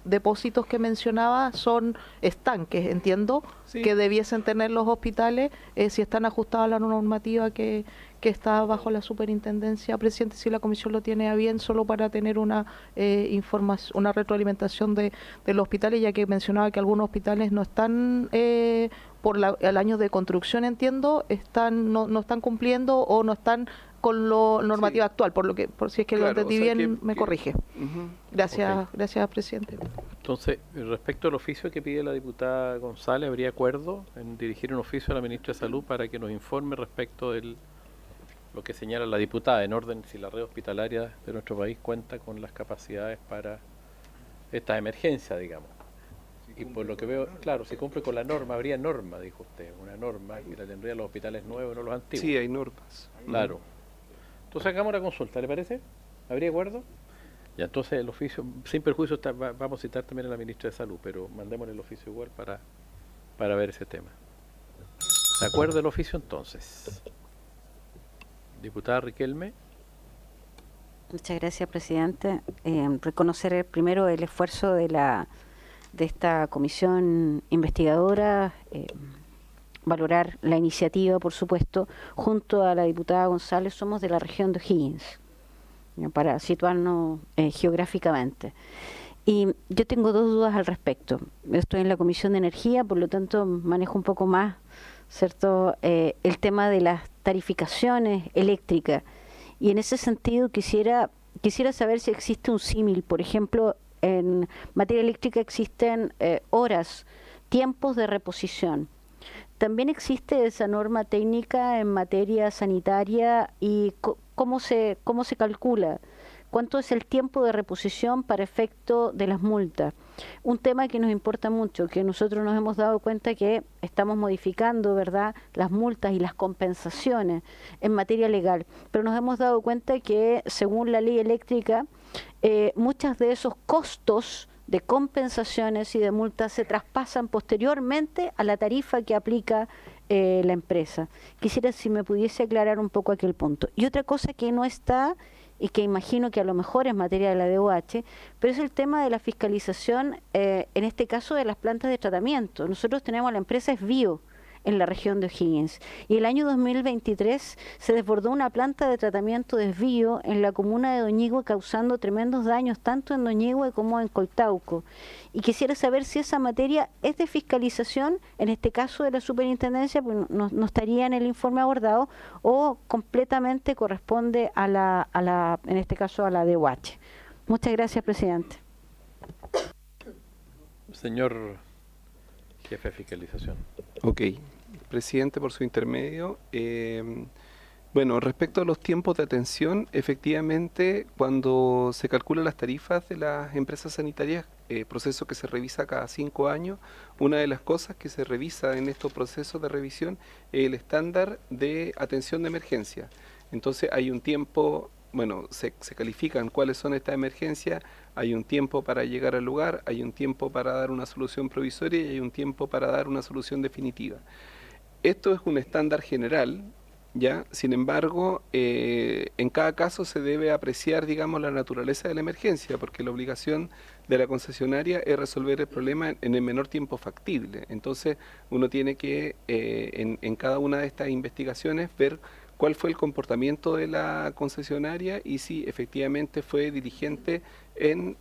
depósitos que mencionaba. Son estanques, entiendo, sí, que debiesen tener los hospitales si están ajustados a la normativa que está bajo la superintendencia. Presidente, si la comisión lo tiene a bien, solo para tener una información, una retroalimentación de los hospitales, ya que mencionaba que algunos hospitales no están por el año de construcción, entiendo, no están cumpliendo o no están con la normativa actual, por si es que lo entendí bien, me corrige. Gracias, gracias, presidente. Entonces, respecto al oficio que pide la diputada González, ¿habría acuerdo en dirigir un oficio a la ministra de Salud para que nos informe respecto de lo que señala la diputada, en orden si la red hospitalaria de nuestro país cuenta con las capacidades para esta emergencia, digamos? Y por lo que veo, claro, si cumple con la norma, habría norma, dijo usted, una norma que la tendrían los hospitales nuevos, no los antiguos. Sí, hay normas. Claro. Entonces hagamos una consulta, ¿le parece? ¿Habría acuerdo? Ya, entonces el oficio, sin perjuicio, vamos a citar también a la ministra de Salud, pero mandémosle el oficio igual para ver ese tema. ¿De acuerdo el oficio entonces? Diputada Riquelme. Muchas gracias, presidente. Reconocer primero el esfuerzo de esta comisión investigadora, valorar la iniciativa, por supuesto. Junto a la diputada González somos de la región de O'Higgins, para situarnos geográficamente. Y yo tengo dos dudas al respecto. Estoy en la Comisión de Energía, por lo tanto manejo un poco más ¿cierto? El tema de las tarificaciones eléctricas. Y en ese sentido quisiera saber si existe un símil. Por ejemplo, en materia eléctrica existen horas, tiempos de reposición. También existe esa norma técnica en materia sanitaria y cómo se calcula. ¿Cuánto es el tiempo de reposición para efecto de las multas? Un tema que nos importa mucho, que nosotros nos hemos dado cuenta que estamos modificando, ¿verdad?, las multas y las compensaciones en materia legal, pero nos hemos dado cuenta que según la ley eléctrica, muchos de esos costos de compensaciones y de multas se traspasan posteriormente a la tarifa que aplica la empresa. Quisiera si me pudiese aclarar un poco aquel punto. Y otra cosa que no está, y que imagino que a lo mejor es materia de la DOH, pero es el tema de la fiscalización, en este caso de las plantas de tratamiento. Nosotros tenemos la empresa Esbio en la región de O'Higgins, y el año 2023 se desbordó una planta de tratamiento de Esbio en la comuna de Doñihue, causando tremendos daños tanto en Doñihue como en Coltauco. Y quisiera saber si esa materia es de fiscalización, en este caso de la superintendencia, pues no estaría en el informe abordado, o completamente corresponde en este caso a la DOH. Muchas gracias, presidente. Señor jefe de fiscalización. Ok, presidente, por su intermedio. Bueno, respecto a los tiempos de atención, efectivamente, cuando se calculan las tarifas de las empresas sanitarias, proceso que se revisa cada 5 años, una de las cosas que se revisa en estos procesos de revisión es el estándar de atención de emergencia. Entonces hay un tiempo, bueno, se califican cuáles son estas emergencias, hay un tiempo para llegar al lugar, hay un tiempo para dar una solución provisoria y hay un tiempo para dar una solución definitiva. Esto es un estándar general, ¿ya? Sin embargo, en cada caso se debe apreciar, digamos, la naturaleza de la emergencia, porque la obligación de la concesionaria es resolver el problema en el menor tiempo factible. Entonces, uno tiene que, en cada una de estas investigaciones, ver cuál fue el comportamiento de la concesionaria y si efectivamente fue diligente en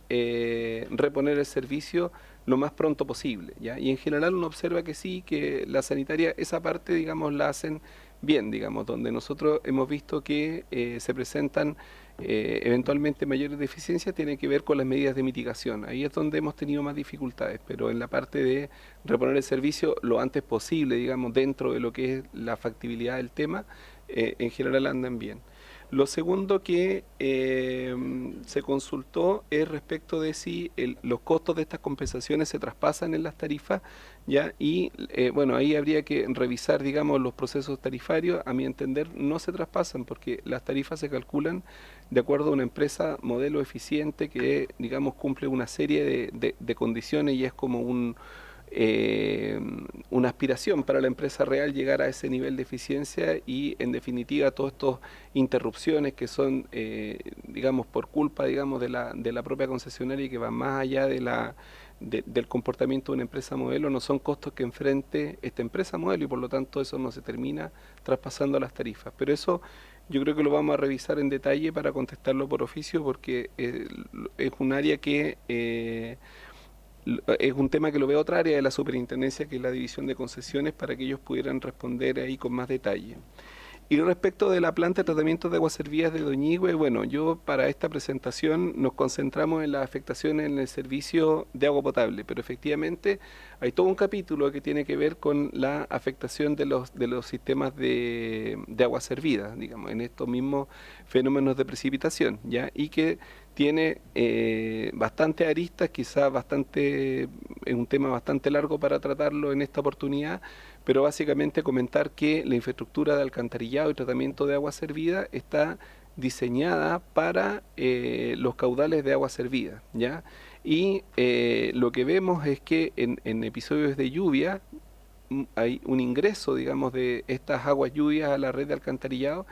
reponer el servicio lo más pronto posible, ¿ya? Y en general uno observa que sí, que la sanitaria, esa parte, digamos, la hacen bien, digamos, donde nosotros hemos visto que se presentan eventualmente mayores deficiencias, tiene que ver con las medidas de mitigación. Ahí es donde hemos tenido más dificultades, pero en la parte de reponer el servicio lo antes posible, digamos, dentro de lo que es la factibilidad del tema, en general andan bien. Lo segundo que se consultó es respecto de si los costos de estas compensaciones se traspasan en las tarifas, ¿ya? Y bueno, ahí habría que revisar, digamos, los procesos tarifarios. A mi entender no se traspasan porque las tarifas se calculan de acuerdo a una empresa modelo eficiente que, digamos, cumple una serie de condiciones y es como una aspiración para la empresa real llegar a ese nivel de eficiencia y en definitiva todas estas interrupciones que son digamos por culpa digamos de la propia concesionaria y que van más allá del comportamiento de una empresa modelo, no son costos que enfrente esta empresa modelo y por lo tanto eso no se termina traspasando a las tarifas, pero eso yo creo que lo vamos a revisar en detalle para contestarlo por oficio porque es un área que es un tema que lo ve otra área de la superintendencia, que es la división de concesiones, para que ellos pudieran responder ahí con más detalle. Y respecto de la planta de tratamiento de aguas servidas de Doñihue, bueno, yo para esta presentación nos concentramos en las afectaciones en el servicio de agua potable, pero efectivamente hay todo un capítulo que tiene que ver con la afectación de los sistemas de agua servida, digamos, en estos mismos fenómenos de precipitación, ¿ya? Y que tiene bastante aristas, quizás es un tema bastante largo para tratarlo en esta oportunidad, pero básicamente comentar que la infraestructura de alcantarillado y tratamiento de agua servida está diseñada para los caudales de agua servida, ¿ya? Y lo que vemos es que en episodios de lluvia hay un ingreso, digamos, de estas aguas lluvias a la red de alcantarillado,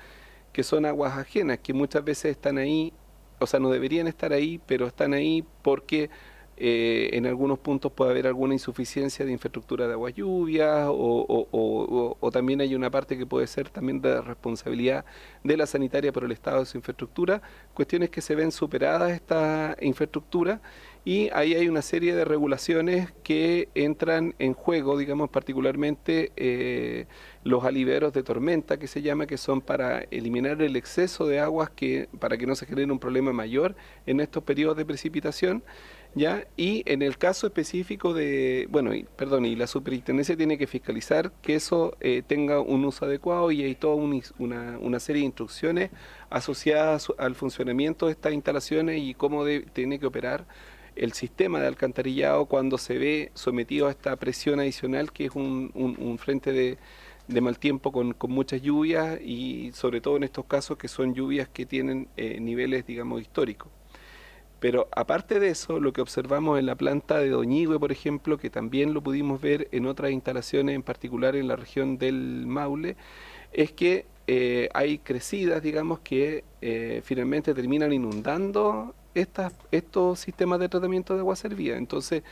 que son aguas ajenas, que muchas veces están ahí, o sea, no deberían estar ahí, pero están ahí porque en algunos puntos puede haber alguna insuficiencia de infraestructura de aguas lluvias o también hay una parte que puede ser también de responsabilidad de la sanitaria por el estado de su infraestructura, cuestiones que se ven superadas esta infraestructura y ahí hay una serie de regulaciones que entran en juego, digamos particularmente los aliveros de tormenta que se llama, que son para eliminar el exceso de aguas para que no se genere un problema mayor en estos periodos de precipitación. ¿Ya? Y en el caso específico y la superintendencia tiene que fiscalizar que eso tenga un uso adecuado y hay toda una serie de instrucciones asociadas al funcionamiento de estas instalaciones y cómo tiene que operar el sistema de alcantarillado cuando se ve sometido a esta presión adicional que es un frente de mal tiempo con muchas lluvias y sobre todo en estos casos que son lluvias que tienen niveles, digamos, históricos. Pero aparte de eso, lo que observamos en la planta de Doñihue, por ejemplo, que también lo pudimos ver en otras instalaciones, en particular en la región del Maule, es que hay crecidas, digamos, que finalmente terminan inundando estos sistemas de tratamiento de agua servida. Entonces,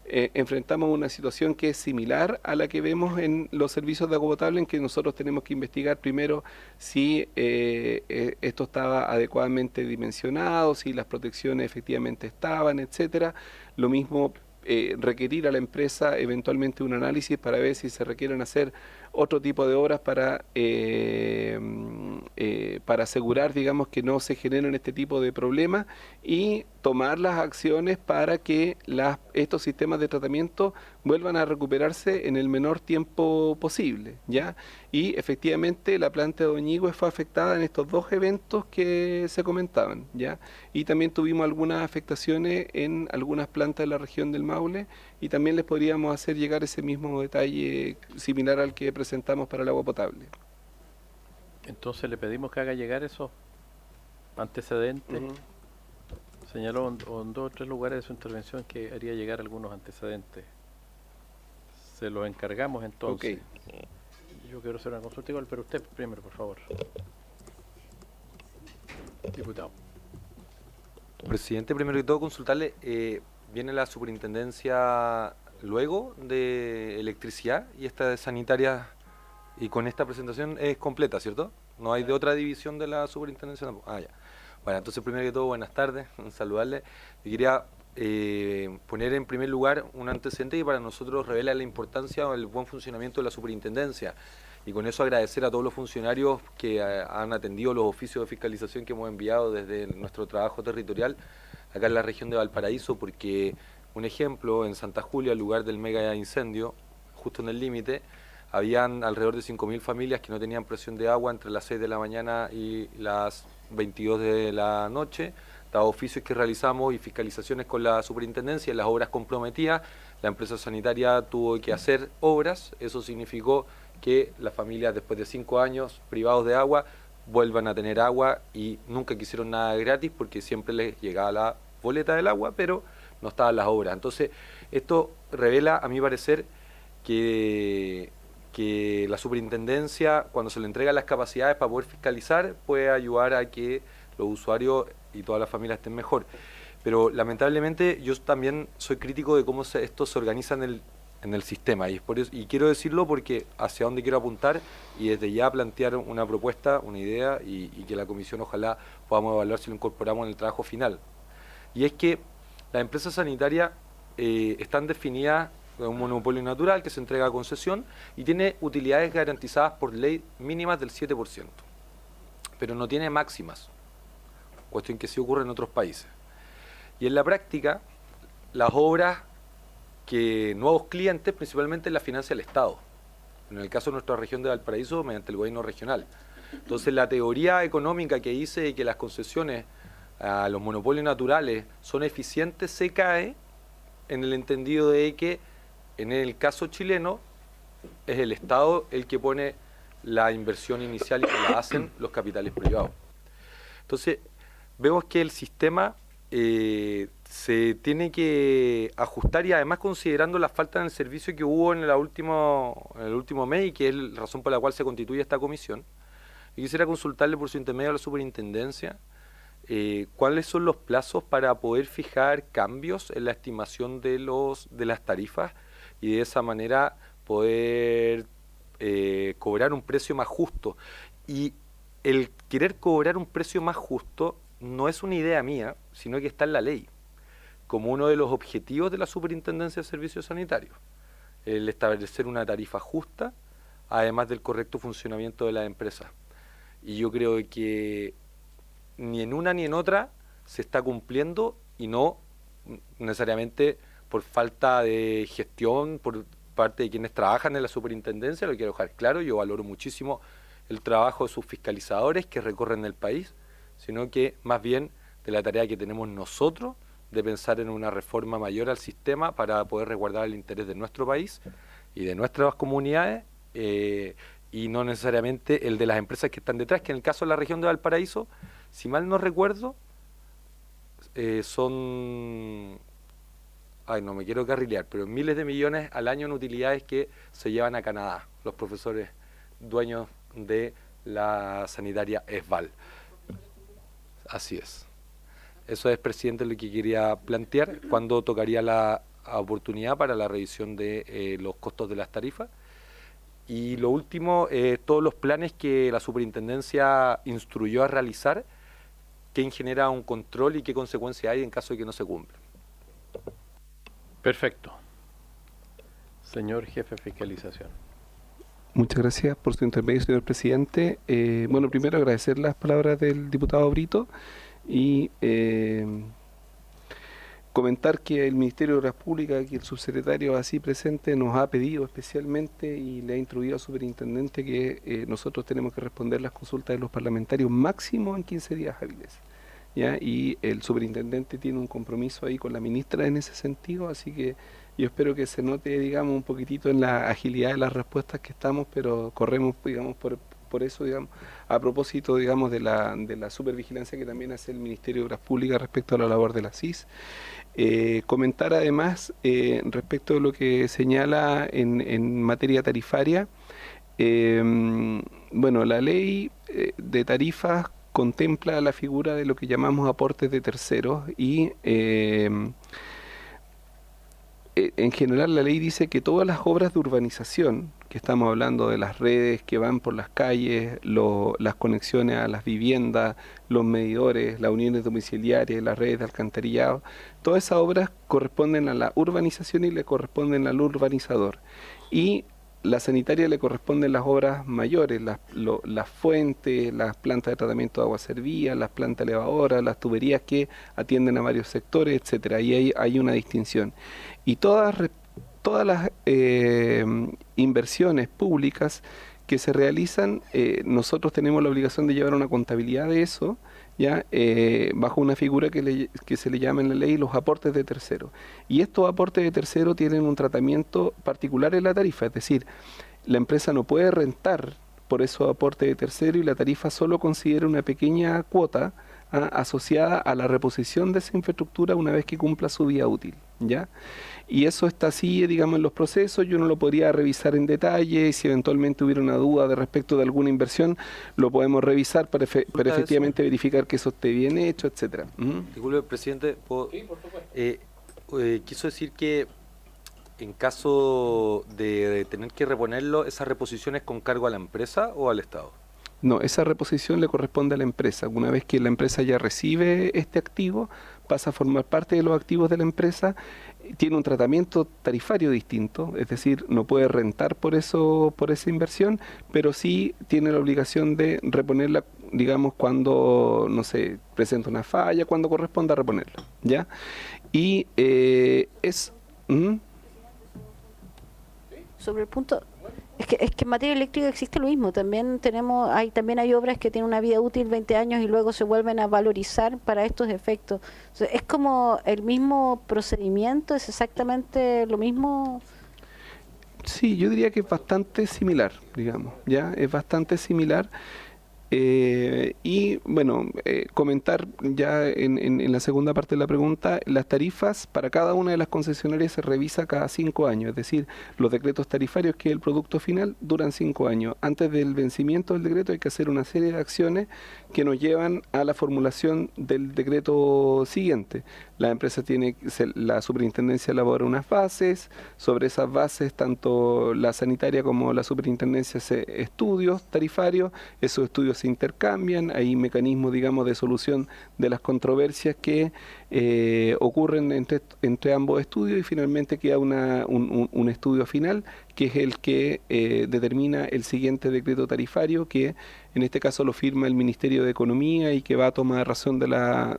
enfrentamos una situación que es similar a la que vemos en los servicios de agua potable, en que nosotros tenemos que investigar primero si esto estaba adecuadamente dimensionado, si las protecciones efectivamente estaban, etcétera. Lo mismo requerir a la empresa eventualmente un análisis para ver si se requieren hacer otro tipo de obras para asegurar, digamos, que no se generen este tipo de problemas y tomar las acciones para que estos sistemas de tratamiento vuelvan a recuperarse en el menor tiempo posible, ¿ya? Y efectivamente la planta de Doñihue fue afectada en estos dos eventos que se comentaban, ¿ya? Y también tuvimos algunas afectaciones en algunas plantas de la región del Maule y también les podríamos hacer llegar ese mismo detalle similar al que presentamos para el agua potable. Entonces le pedimos que haga llegar esos antecedentes. Señaló en 2 o 3 lugares de su intervención que haría llegar algunos antecedentes. Se los encargamos entonces. Okay. Yo quiero hacer una consulta igual, pero usted primero, por favor. Diputado. Presidente, primero que todo consultarle, viene la superintendencia luego de electricidad y esta de sanitaria, y con esta presentación es completa, ¿cierto? No hay de otra división de la superintendencia tampoco. Ah, ya. Bueno, entonces primero que todo, buenas tardes, saludarle. Yo quería poner en primer lugar un antecedente que para nosotros revela la importancia o el buen funcionamiento de la superintendencia. Y con eso agradecer a todos los funcionarios que han atendido los oficios de fiscalización que hemos enviado desde nuestro trabajo territorial acá en la región de Valparaíso, porque un ejemplo, en Santa Julia, el lugar del mega incendio, justo en el límite, habían alrededor de 5.000 familias que no tenían presión de agua entre las 6 de la mañana y las 22 de la noche. Dado oficios que realizamos y fiscalizaciones con la superintendencia, las obras comprometidas, la empresa sanitaria tuvo que hacer obras. Eso significó que las familias, después de 5 años privados de agua, vuelvan a tener agua y nunca quisieron nada gratis porque siempre les llegaba la boleta del agua, pero no estaban las obras. Entonces, esto revela, a mi parecer, que la superintendencia, cuando se le entregan las capacidades para poder fiscalizar, puede ayudar a que los usuarios y todas las familias estén mejor. Pero lamentablemente yo también soy crítico de cómo esto se organiza en el sistema, y es por eso, y quiero decirlo porque hacia dónde quiero apuntar y desde ya plantear una propuesta, una idea y que la comisión ojalá podamos evaluar si lo incorporamos en el trabajo final. Y es que las empresas sanitarias están definidas como un monopolio natural que se entrega a concesión y tiene utilidades garantizadas por ley mínimas del 7%, pero no tiene máximas, cuestión que sí ocurre en otros países. Y en la práctica, las obras que nuevos clientes principalmente las financia el Estado, en el caso de nuestra región de Valparaíso mediante el gobierno regional. Entonces la teoría económica que dice que las concesiones a los monopolios naturales son eficientes se cae en el entendido de que en el caso chileno es el Estado el que pone la inversión inicial y que la hacen los capitales privados. Entonces vemos que el sistema se tiene que ajustar, y además considerando la falta del servicio que hubo en el último mes, y que es la razón por la cual se constituye esta comisión. Y quisiera consultarle por su intermedio a la superintendencia ¿cuáles son los plazos para poder fijar cambios en la estimación de las tarifas y de esa manera poder cobrar un precio más justo? Y el querer cobrar un precio más justo no es una idea mía, sino que está en la ley, como uno de los objetivos de la Superintendencia de Servicios Sanitarios, el establecer una tarifa justa, además del correcto funcionamiento de las empresas. Y yo creo que ni en una ni en otra se está cumpliendo, y no necesariamente por falta de gestión por parte de quienes trabajan en la superintendencia. Lo quiero dejar claro, yo valoro muchísimo el trabajo de sus fiscalizadores que recorren el país, sino que más bien de la tarea que tenemos nosotros de pensar en una reforma mayor al sistema para poder resguardar el interés de nuestro país y de nuestras comunidades, y no necesariamente el de las empresas que están detrás, que en el caso de la región de Valparaíso, si mal no recuerdo, son, no me quiero carrilear, pero miles de millones al año en utilidades que se llevan a Canadá, los profesores dueños de la sanitaria ESVAL. Así es. Eso es, presidente, lo que quería plantear, cuando tocaría la oportunidad para la revisión de los costos de las tarifas. Y lo último, todos los planes que la superintendencia instruyó a realizar, quién genera un control y qué consecuencias hay en caso de que no se cumpla. Perfecto. Señor jefe de fiscalización. Muchas gracias por su intermedio, señor presidente. Bueno, primero agradecer las palabras del diputado Brito y comentar que el Ministerio de Obras Públicas, que el subsecretario así presente, nos ha pedido especialmente y le ha instruido al superintendente que nosotros tenemos que responder las consultas de los parlamentarios máximo en 15 días hábiles, ¿ya? Y el superintendente tiene un compromiso ahí con la ministra en ese sentido, así que yo espero que se note, digamos, un poquitito en la agilidad de las respuestas que estamos, pero corremos, digamos, por eso, digamos, a propósito, digamos, de la supervigilancia que también hace el Ministerio de Obras Públicas respecto a la labor de la CIS. Comentar además, respecto de lo que señala en materia tarifaria, bueno, la ley de tarifas contempla la figura de lo que llamamos aportes de terceros y en general la ley dice que todas las obras de urbanización, que estamos hablando de las redes que van por las calles, las conexiones a las viviendas, los medidores, las uniones domiciliarias, las redes de alcantarillado, todas esas obras corresponden a la urbanización y le corresponden al urbanizador. Y la sanitaria le corresponden las obras mayores, las fuentes, las plantas de tratamiento de agua servidas, las plantas elevadoras, las tuberías que atienden a varios sectores, etcétera. Y hay una distinción. Y todas las inversiones públicas que se realizan, nosotros tenemos la obligación de llevar una contabilidad de eso, ya bajo una figura que se le llama en la ley los aportes de tercero. Y estos aportes de tercero tienen un tratamiento particular en la tarifa, es decir, la empresa no puede rentar por esos aportes de tercero y la tarifa solo considera una pequeña cuota asociada a la reposición de esa infraestructura una vez que cumpla su vida útil, ¿ya? Y eso está así, digamos, en los procesos. Yo no lo podría revisar en detalle. Si eventualmente hubiera una duda de respecto de alguna inversión, lo podemos revisar para efectivamente verificar que eso esté bien hecho, etcétera. Disculpe, presidente, Sí, por supuesto. quiso decir que en caso de tener que reponerlo, ¿esa reposición es con cargo a la empresa o al Estado? No, esa reposición le corresponde a la empresa. Una vez que la empresa ya recibe este activo, pasa a formar parte de los activos de la empresa, tiene un tratamiento tarifario distinto, es decir, no puede rentar por esa inversión, pero sí tiene la obligación de reponerla, digamos, cuando, no sé, presenta una falla, cuando corresponda reponerla, ¿ya? Y Sobre el punto, es que en materia eléctrica existe lo mismo, también hay obras que tienen una vida útil 20 años y luego se vuelven a valorizar para estos efectos. O sea, es como el mismo procedimiento, es exactamente lo mismo. Sí, yo diría que es bastante similar, digamos, ¿ya? Es bastante similar. Y bueno, comentar ya en la segunda parte de la pregunta, las tarifas para cada una de las concesionarias se revisa cada 5 años, es decir, los decretos tarifarios, que es el producto final, duran 5 años. Antes del vencimiento del decreto hay que hacer una serie de acciones que nos llevan a la formulación del decreto siguiente. La empresa la superintendencia elabora unas bases, sobre esas bases tanto la sanitaria como la superintendencia hace estudios tarifarios, esos estudios se intercambian, hay mecanismos, digamos, de solución de las controversias que ocurren entre ambos estudios, y finalmente queda un estudio final que es el que determina el siguiente decreto tarifario, que en este caso lo firma el Ministerio de Economía y que va a tomar razón de la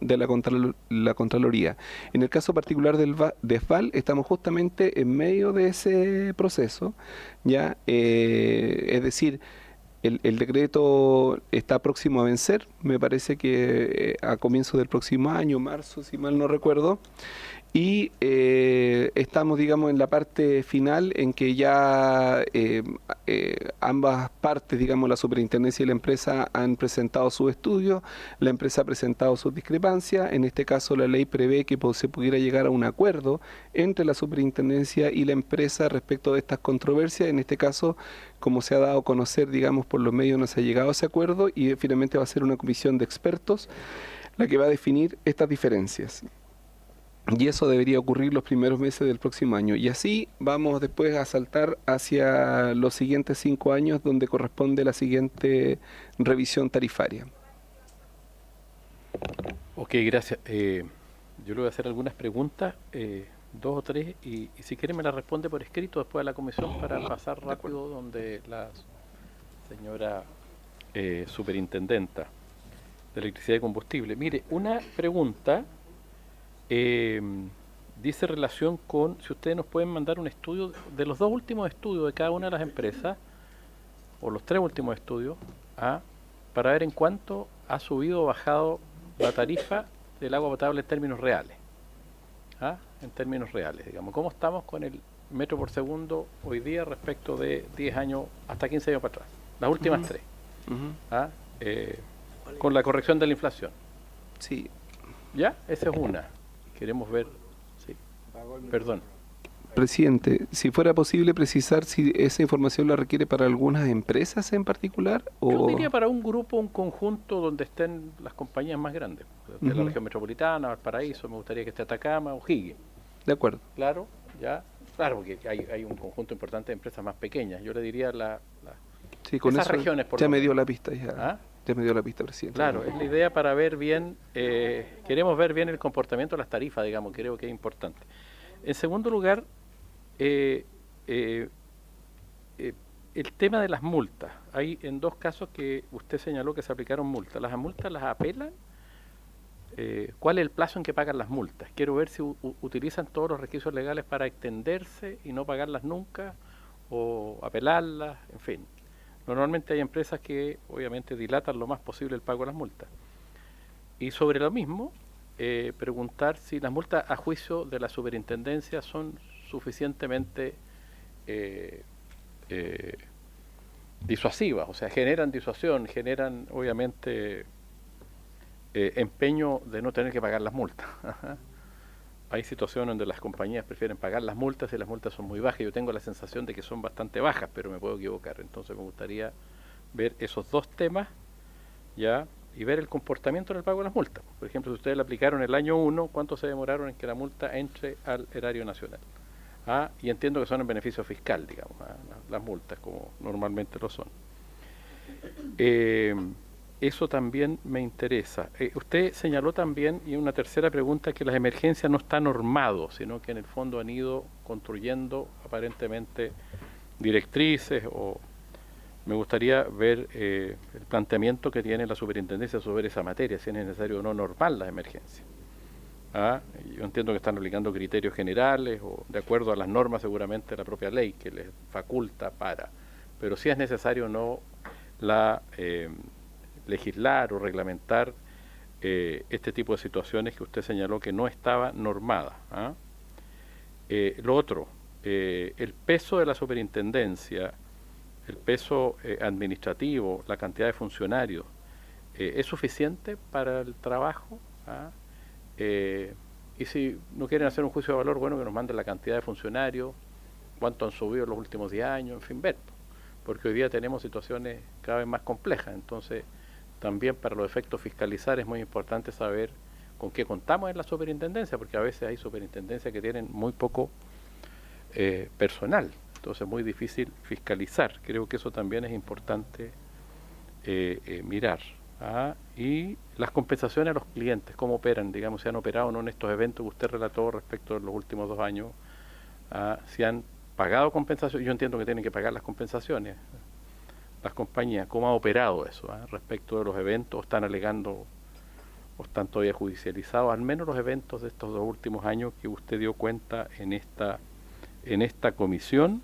Contraloría. En el caso particular de SVAL, estamos justamente en medio de ese proceso, ¿ya? Es decir, el decreto está próximo a vencer, me parece que a comienzos del próximo año, marzo, si mal no recuerdo, y estamos, digamos, en la parte final en que ya ambas partes, digamos, la superintendencia y la empresa han presentado su estudio, la empresa ha presentado sus discrepancias. En este caso la ley prevé que se pudiera llegar a un acuerdo entre la superintendencia y la empresa respecto de estas controversias. En este caso, como se ha dado a conocer, digamos, por los medios, no se ha llegado a ese acuerdo, y finalmente va a ser una comisión de expertos la que va a definir estas diferencias. Y eso debería ocurrir los primeros meses del próximo año. Y así vamos después a saltar hacia los siguientes 5 años, donde corresponde la siguiente revisión tarifaria. Ok, gracias. Yo le voy a hacer algunas preguntas, 2 o 3, y si quiere me las responde por escrito después a la comisión para pasar rápido donde la señora superintendenta de electricidad y combustible. Mire, una pregunta... dice relación con si ustedes nos pueden mandar un estudio de los 2 últimos estudios de cada una de las empresas, o los 3 últimos estudios, para ver en cuánto ha subido o bajado la tarifa del agua potable en términos reales. En términos reales, digamos, cómo estamos con el metro por segundo hoy día respecto de 10 años hasta 15 años para atrás, las últimas 3, con la corrección de la inflación. Sí. ¿Ya? Esa es una. Queremos ver, sí. Perdón. Presidente, si fuera posible precisar si esa información la requiere para algunas empresas en particular, o... Yo diría para un grupo, un conjunto donde estén las compañías más grandes, de la región metropolitana, Valparaíso, me gustaría que esté Atacama o Higgins. De acuerdo. Claro, ya. Claro, porque hay un conjunto importante de empresas más pequeñas. Yo le diría sí, con esas eso regiones. Por ya me dio la pista, ya. Ya me dio la pista, presidente. Claro, es la idea para ver bien, queremos ver bien el comportamiento de las tarifas, digamos, creo que es importante. En segundo lugar, el tema de las multas. Hay en 2 casos que usted señaló que se aplicaron multas. ¿Las multas las apelan? ¿Cuál es el plazo en que pagan las multas? Quiero ver si utilizan todos los requisitos legales para extenderse y no pagarlas nunca, o apelarlas, en fin. Normalmente hay empresas que obviamente dilatan lo más posible el pago de las multas. Y sobre lo mismo, preguntar si las multas a juicio de la superintendencia son suficientemente disuasivas, o sea, generan disuasión, generan obviamente empeño de no tener que pagar las multas. Hay situaciones donde las compañías prefieren pagar las multas y las multas son muy bajas. Yo tengo la sensación de que son bastante bajas, pero me puedo equivocar. Entonces me gustaría ver esos 2 temas, ya, y ver el comportamiento en el pago de las multas. Por ejemplo, si ustedes la aplicaron el año 1, ¿cuánto se demoraron en que la multa entre al erario nacional? Y entiendo que son en beneficio fiscal, digamos, las multas, como normalmente lo son. Eso también me interesa. Usted señaló también, y una tercera pregunta, que las emergencias no están normados, sino que en el fondo han ido construyendo aparentemente directrices, o me gustaría ver el planteamiento que tiene la superintendencia sobre esa materia, si es necesario o no normar las emergencias. Yo entiendo que están aplicando criterios generales, o de acuerdo a las normas seguramente de la propia ley que les faculta pero si es necesario o no legislar o reglamentar este tipo de situaciones que usted señaló que no estaba normada. Lo otro, el peso de la superintendencia, el peso administrativo, la cantidad de funcionarios, ¿es suficiente para el trabajo? ¿Ah? Y si no quieren hacer un juicio de valor, bueno, que nos manden la cantidad de funcionarios, cuánto han subido en los últimos 10 años, en fin, ver. Porque hoy día tenemos situaciones cada vez más complejas, entonces también para los efectos fiscalizar es muy importante saber con qué contamos en la superintendencia, porque a veces hay superintendencias que tienen muy poco personal, entonces es muy difícil fiscalizar. Creo que eso también es importante mirar. Y las compensaciones a los clientes, cómo operan, digamos, si han operado o no en estos eventos que usted relató respecto de los últimos 2 años, si han pagado compensaciones. Yo entiendo que tienen que pagar las compensaciones las compañías, cómo ha operado eso respecto de los eventos, están alegando o están todavía judicializados, al menos los eventos de estos 2 últimos años que usted dio cuenta en esta comisión.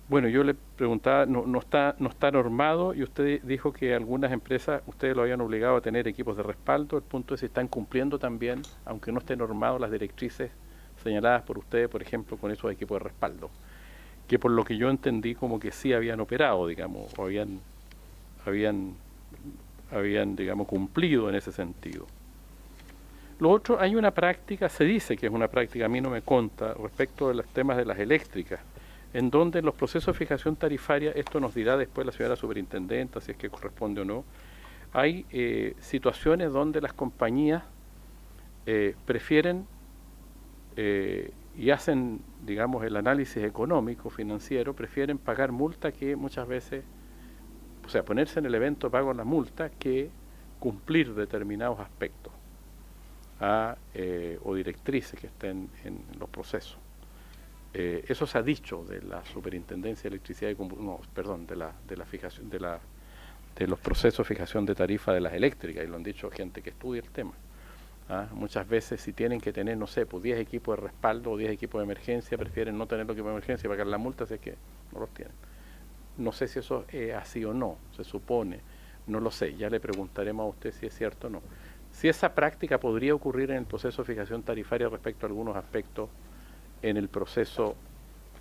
Bueno, yo le preguntaba, no está normado, y usted dijo que algunas empresas, ustedes lo habían obligado a tener equipos de respaldo. El punto es si están cumpliendo también, aunque no esté normado, las directrices señaladas por ustedes, por ejemplo, con esos equipos de respaldo, que por lo que yo entendí como que sí habían operado, digamos, o habían digamos, cumplido en ese sentido. Lo otro, hay una práctica, se dice que es una práctica, a mí no me consta, respecto de los temas de las eléctricas, en donde en los procesos de fijación tarifaria, esto nos dirá después la señora superintendenta, si es que corresponde o no, hay situaciones donde las compañías prefieren y hacen, digamos, el análisis económico, financiero, prefieren pagar multa que muchas veces, o sea, ponerse en el evento de pago la multa que cumplir determinados aspectos o directrices que estén en los procesos. Eso se ha dicho de la Superintendencia de Electricidad de la fijación de los procesos de fijación de tarifa de las eléctricas, y lo han dicho gente que estudia el tema. Muchas veces si tienen que tener, no sé, pues 10 equipos de respaldo o 10 equipos de emergencia, prefieren no tener los equipos de emergencia y pagar la multa, si es que no los tienen. No sé si eso es así o no, se supone, no lo sé, ya le preguntaremos a usted si es cierto o no. Si esa práctica podría ocurrir en el proceso de fijación tarifaria respecto a algunos aspectos en el proceso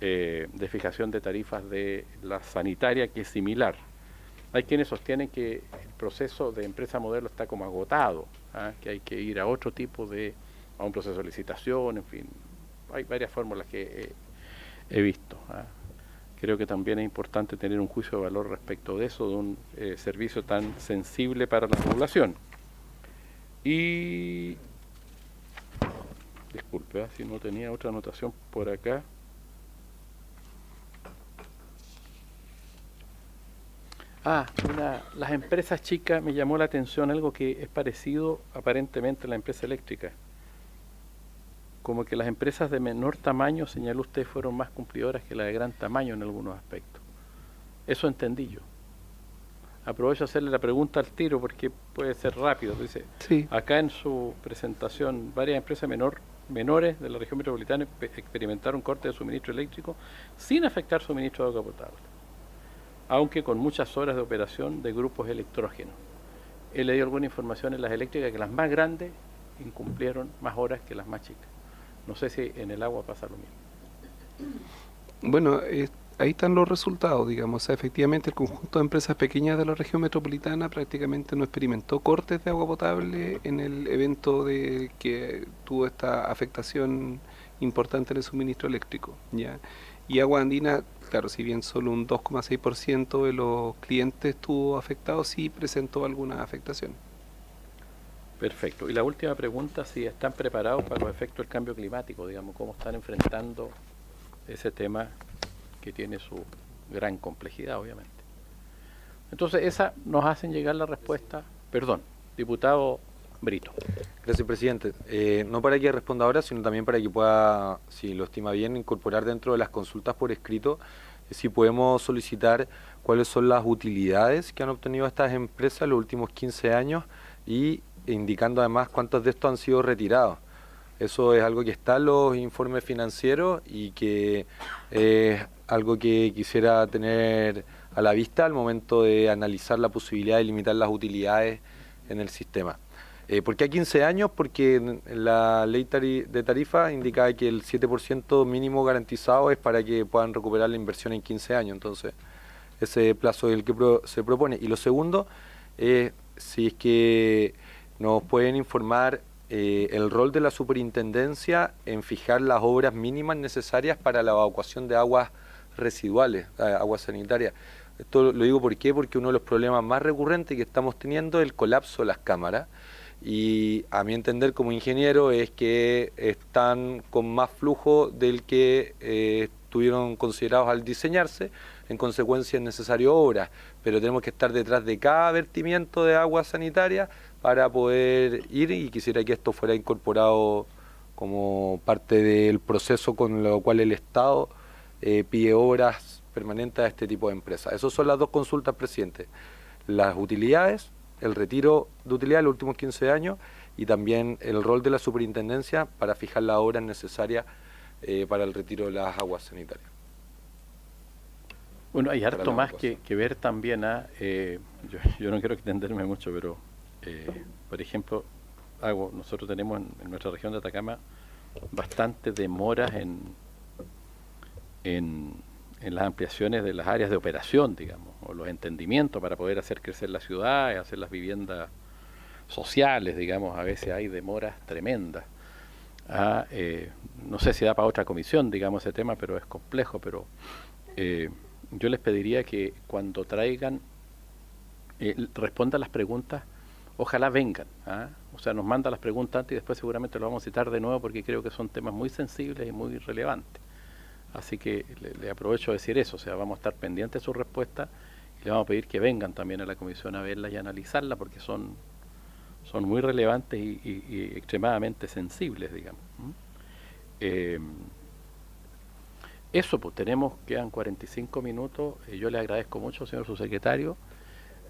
de fijación de tarifas de la sanitaria, que es similar. Hay quienes sostienen que el proceso de empresa modelo está como agotado, que hay que ir a otro tipo a un proceso de licitación, en fin, hay varias fórmulas que he visto. Creo que también es importante tener un juicio de valor respecto de eso, de un servicio tan sensible para la población. Y disculpe, si no tenía otra anotación por acá. Las empresas chicas, me llamó la atención algo que es parecido aparentemente a la empresa eléctrica. Como que las empresas de menor tamaño, señaló usted, fueron más cumplidoras que las de gran tamaño en algunos aspectos. Eso entendí yo. Aprovecho a hacerle la pregunta al tiro porque puede ser rápido. Dice, Sí. acá en su presentación, varias empresas menores de la región metropolitana experimentaron corte de suministro eléctrico sin afectar suministro de agua potable, aunque con muchas horas de operación de grupos electrógenos. He leído alguna información en las eléctricas que las más grandes incumplieron más horas que las más chicas. No sé si en el agua pasa lo mismo. Bueno, ahí están los resultados, digamos. O sea, efectivamente el conjunto de empresas pequeñas de la región metropolitana prácticamente no experimentó cortes de agua potable en el evento que tuvo esta afectación importante en el suministro eléctrico, ¿ya? Y Agua Andina, claro, si bien solo un 2,6% de los clientes estuvo afectado, sí presentó alguna afectación. Perfecto. Y la última pregunta, si están preparados para los efectos del cambio climático, digamos, cómo están enfrentando ese tema que tiene su gran complejidad, obviamente. Entonces, esa nos hacen llegar la respuesta. Perdón, diputado Brito. Gracias, presidente. No para que responda ahora, sino también para que pueda, si lo estima bien, incorporar dentro de las consultas por escrito, si podemos solicitar cuáles son las utilidades que han obtenido estas empresas en los últimos 15 años y indicando además cuántos de estos han sido retirados. Eso es algo que está en los informes financieros y que es algo que quisiera tener a la vista al momento de analizar la posibilidad de limitar las utilidades en el sistema. ¿Por qué a 15 años? Porque la ley de tarifa indica que el 7% mínimo garantizado es para que puedan recuperar la inversión en 15 años. Entonces, ese plazo del que se propone. Y lo segundo, si es que nos pueden informar el rol de la superintendencia en fijar las obras mínimas necesarias para la evacuación de aguas residuales, aguas sanitarias. Esto lo digo porque uno de los problemas más recurrentes que estamos teniendo es el colapso de las cámaras, y a mi entender como ingeniero es que están con más flujo del que estuvieron considerados al diseñarse. En consecuencia es necesario obras, pero tenemos que estar detrás de cada vertimiento de agua sanitaria para poder ir, y quisiera que esto fuera incorporado como parte del proceso con lo cual el Estado pide obras permanentes a este tipo de empresas. Esas son las dos consultas, presidente: las utilidades, el retiro de utilidades en los últimos 15 años, y también el rol de la superintendencia para fijar las obras necesarias para el retiro de las aguas sanitarias. Bueno, hay harto más que ver también. Yo no quiero extenderme mucho, pero por ejemplo, nosotros tenemos en nuestra región de Atacama bastantes demoras en las ampliaciones de las áreas de operación, digamos, o los entendimientos para poder hacer crecer la ciudad, hacer las viviendas sociales, digamos. A veces hay demoras tremendas. No sé si da para otra comisión, digamos, ese tema, pero es complejo. Pero yo les pediría que cuando traigan, respondan las preguntas, ojalá vengan. O sea, nos mandan las preguntas antes y después seguramente lo vamos a citar de nuevo, porque creo que son temas muy sensibles y muy relevantes. Así que le aprovecho a decir eso, o sea, vamos a estar pendientes de sus respuestas y le vamos a pedir que vengan también a la comisión a verlas y a analizarlas, porque son muy relevantes y extremadamente sensibles, digamos. Eso, pues quedan 45 minutos. Yo le agradezco mucho, señor subsecretario.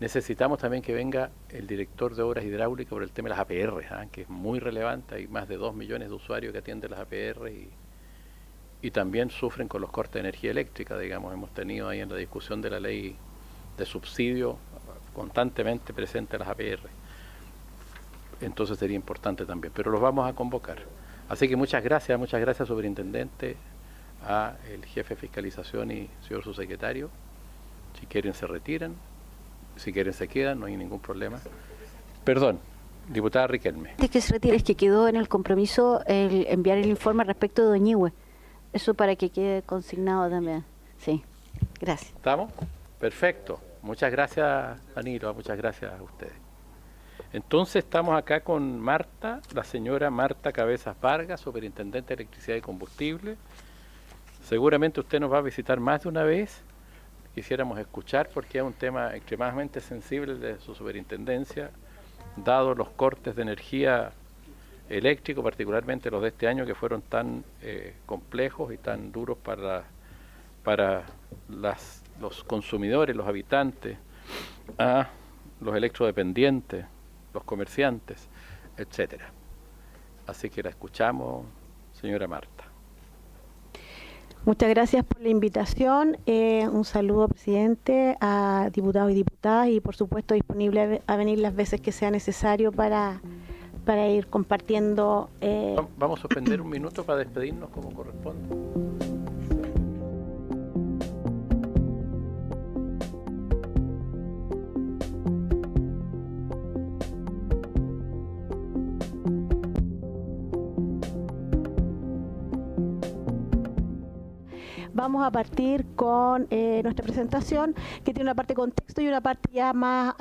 Necesitamos también que venga el director de Obras Hidráulicas por el tema de las APR, que es muy relevante. Hay más de 2 millones de usuarios que atienden las APR y también sufren con los cortes de energía eléctrica, digamos. Hemos tenido ahí en la discusión de la ley de subsidio constantemente presente las APR. Entonces sería importante también, pero los vamos a convocar. Así que muchas gracias, superintendente, a el jefe de fiscalización y señor subsecretario. Si quieren se retiran, si quieren se quedan, no hay ningún problema. Perdón, diputada Riquelme. Antes que se retire, es que quedó en el compromiso el enviar el informe respecto de Doñihue. Eso para que quede consignado también. Sí, gracias. ¿Estamos? Perfecto. Muchas gracias, Danilo, muchas gracias a ustedes. Entonces estamos acá con Marta, la señora Marta Cabezas Vargas, superintendente de Electricidad y Combustible. Seguramente usted nos va a visitar más de una vez. Quisiéramos escuchar, porque es un tema extremadamente sensible de su superintendencia, dado los cortes de energía eléctrico, particularmente los de este año, que fueron tan complejos y tan duros para los consumidores, los habitantes, los electrodependientes, los comerciantes, etcétera. Así que la escuchamos, señora Marta. Muchas gracias por la invitación. Un saludo, presidente, a diputados y diputadas, y por supuesto disponible a venir las veces que sea necesario para ir compartiendo. Vamos a suspender un minuto para despedirnos como corresponde. Vamos a partir con nuestra presentación, que tiene una parte de contexto y una parte ya más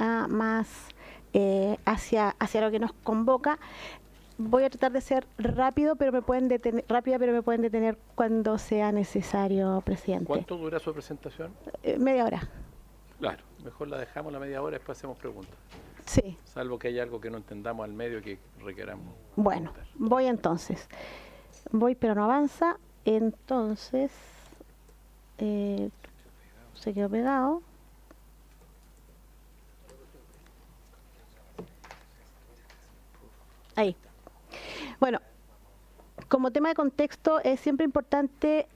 hacia lo que nos convoca. Voy a tratar de ser rápida, pero me pueden detener cuando sea necesario, presidente. ¿Cuánto dura su presentación? Media hora. Claro, mejor la dejamos la media hora y después hacemos preguntas. Sí. Salvo que haya algo que no entendamos al medio que requeramos. Bueno, voy entonces. Voy, pero no avanza. Entonces, se quedó pegado. Ahí. Bueno, como tema de contexto es siempre importante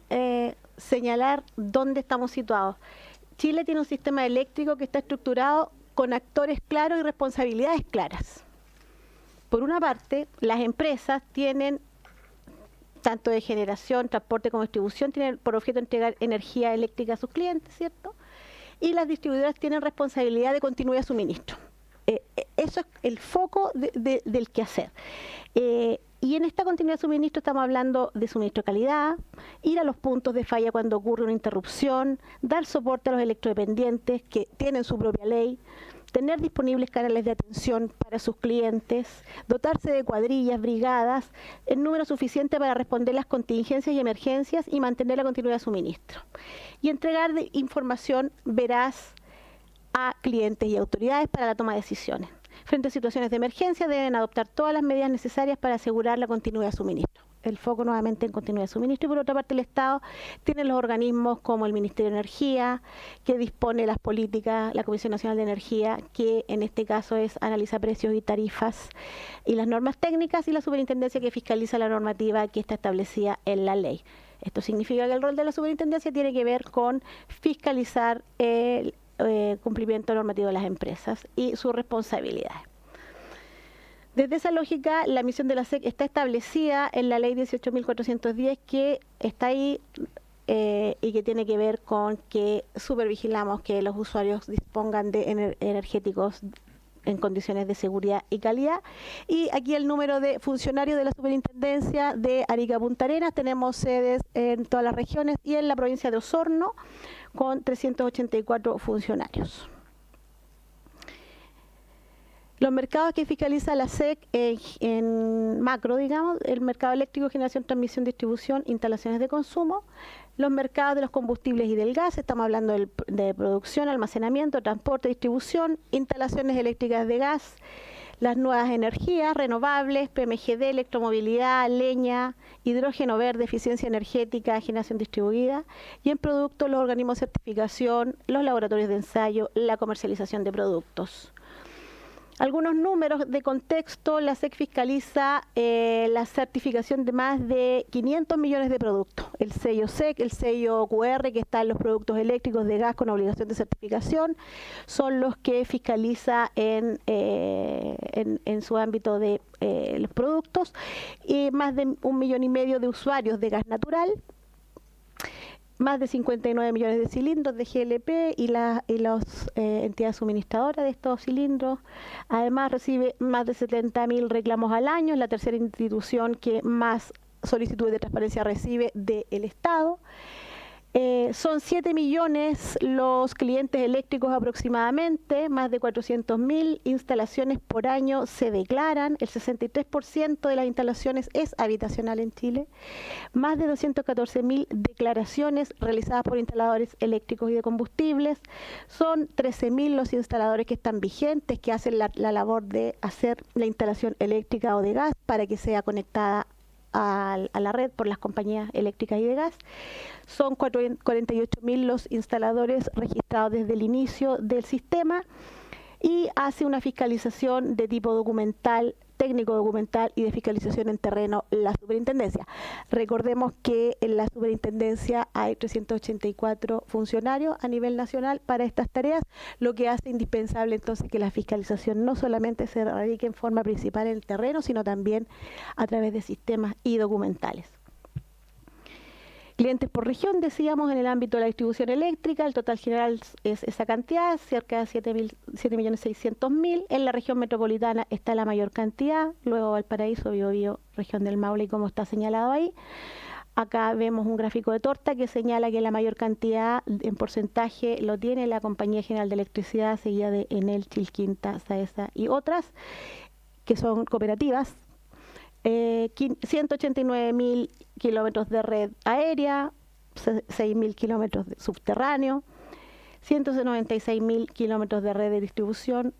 señalar dónde estamos situados. Chile tiene un sistema eléctrico que está estructurado con actores claros y responsabilidades claras. Por una parte, las empresas tienen, tanto de generación, transporte como distribución, tienen por objeto entregar energía eléctrica a sus clientes, ¿cierto? y las distribuidoras tienen responsabilidad de continuidad de suministro. Eso es el foco del quehacer. Y en esta continuidad de suministro estamos hablando de suministro de calidad, ir a los puntos de falla cuando ocurre una interrupción, dar soporte a los electrodependientes que tienen su propia ley, tener disponibles canales de atención para sus clientes, dotarse de cuadrillas, brigadas, en número suficiente para responder las contingencias y emergencias y mantener la continuidad de suministro. Y entregar información veraz a clientes y autoridades para la toma de decisiones. Frente a situaciones de emergencia deben adoptar todas las medidas necesarias para asegurar la continuidad de suministro. El foco nuevamente en continuidad de suministro. Y por otra parte el Estado tiene los organismos como el Ministerio de Energía, que dispone las políticas, la Comisión Nacional de Energía, que en este caso es analiza precios y tarifas y las normas técnicas, y la Superintendencia, que fiscaliza la normativa que está establecida en la ley. Esto significa que el rol de la Superintendencia tiene que ver con fiscalizar el cumplimiento normativo de las empresas y sus responsabilidades. Desde esa lógica, la misión de la SEC está establecida en la ley 18.410, que está ahí y que tiene que ver con que supervigilamos que los usuarios dispongan de energéticos en condiciones de seguridad y calidad. Y aquí el número de funcionarios de la Superintendencia de Arica Punta Arenas. Tenemos sedes en todas las regiones y en la provincia de Osorno, con 384 funcionarios. Los mercados que fiscaliza la SEC en macro, digamos, el mercado eléctrico, generación, transmisión, distribución, instalaciones de consumo, los mercados de los combustibles y del gas, estamos hablando de producción, almacenamiento, transporte, distribución, instalaciones eléctricas de gas, las nuevas energías renovables, PMGD, electromovilidad, leña, hidrógeno verde, eficiencia energética, generación distribuida, y en productos los organismos de certificación, los laboratorios de ensayo, la comercialización de productos. Algunos números de contexto: la SEC fiscaliza la certificación de más de 500 millones de productos. El sello SEC, el sello QR que está en los productos eléctricos de gas con obligación de certificación, son los que fiscaliza en su ámbito de los productos. Y más de 1,5 millones de usuarios de gas natural, más de 59 millones de cilindros de GLP y las entidades suministradoras de estos cilindros. Además recibe más de 70.000 reclamos al año, es la tercera institución que más solicitudes de transparencia recibe del Estado. Son 7 millones los clientes eléctricos aproximadamente, más de 400.000 instalaciones por año se declaran, el 63% de las instalaciones es habitacional en Chile, más de 214.000 declaraciones realizadas por instaladores eléctricos y de combustibles, son 13.000 los instaladores que están vigentes, que hacen la labor de hacer la instalación eléctrica o de gas para que sea conectada a la red por las compañías eléctricas y de gas. Son 48.000 los instaladores registrados desde el inicio del sistema, y hace una fiscalización de tipo documental, técnico documental y de fiscalización en terreno la Superintendencia. Recordemos que en la Superintendencia hay 384 funcionarios a nivel nacional para estas tareas, lo que hace indispensable entonces que la fiscalización no solamente se radique en forma principal en el terreno, sino también a través de sistemas y documentales. Clientes por región, decíamos, en el ámbito de la distribución eléctrica, el total general es esa cantidad, cerca de 7.600.000. En la región metropolitana está la mayor cantidad, luego Valparaíso, Biobío, región del Maule, y como está señalado ahí. Acá vemos un gráfico de torta que señala que la mayor cantidad en porcentaje lo tiene la Compañía General de Electricidad, seguida de Enel, Chilquinta, Saesa y otras, que son cooperativas. 189.000 kilómetros de red aérea, 6.000 kilómetros de subterráneo, 196.000 kilómetros de red de distribución,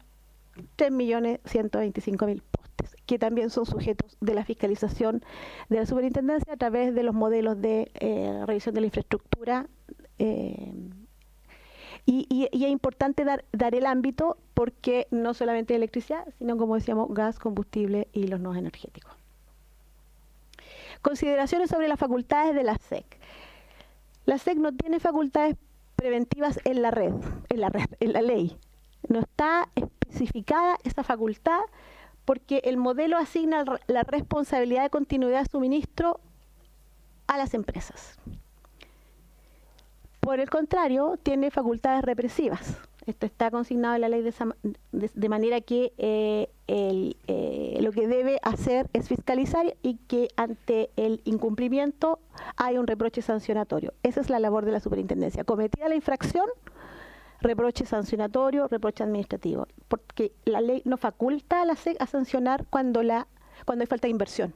3.125.000 postes, que también son sujetos de la fiscalización de la Superintendencia a través de los modelos de revisión de la infraestructura. Y es importante dar el ámbito, porque no solamente electricidad, sino, como decíamos, gas, combustible y los no energéticos. Consideraciones sobre las facultades de la SEC. La SEC no tiene facultades preventivas en la ley. No está especificada esa facultad, porque el modelo asigna la responsabilidad de continuidad de suministro a las empresas. Por el contrario, tiene facultades represivas. Esto está consignado en la ley de manera que lo que debe hacer es fiscalizar y que ante el incumplimiento hay un reproche sancionatorio. Esa es la labor de la superintendencia. Cometida la infracción, reproche sancionatorio, reproche administrativo, porque la ley no faculta a la SEC a sancionar cuando hay falta de inversión.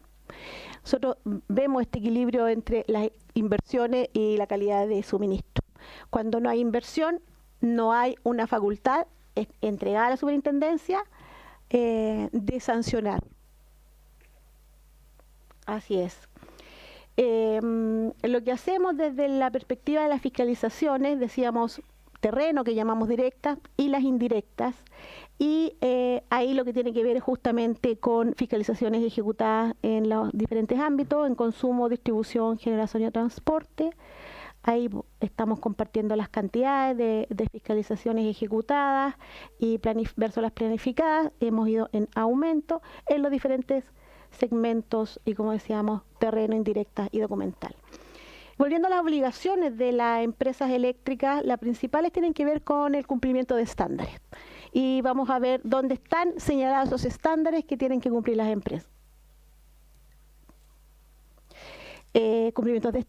Nosotros vemos este equilibrio entre las inversiones y la calidad de suministro. Cuando no hay inversión, no hay una facultad entregada a la superintendencia de sancionar. Así es. Lo que hacemos desde la perspectiva de las fiscalizaciones, decíamos terreno, que llamamos directas, y las indirectas, y ahí lo que tiene que ver es justamente con fiscalizaciones ejecutadas en los diferentes ámbitos, en consumo, distribución, generación y transporte. Ahí estamos compartiendo las cantidades de fiscalizaciones ejecutadas y versus las planificadas. Hemos ido en aumento en los diferentes segmentos y, como decíamos, terreno, indirecta y documental. Volviendo a las obligaciones de las empresas eléctricas, las principales tienen que ver con el cumplimiento de estándares. Y vamos a ver dónde están señalados esos estándares que tienen que cumplir las empresas. Cumplimientos de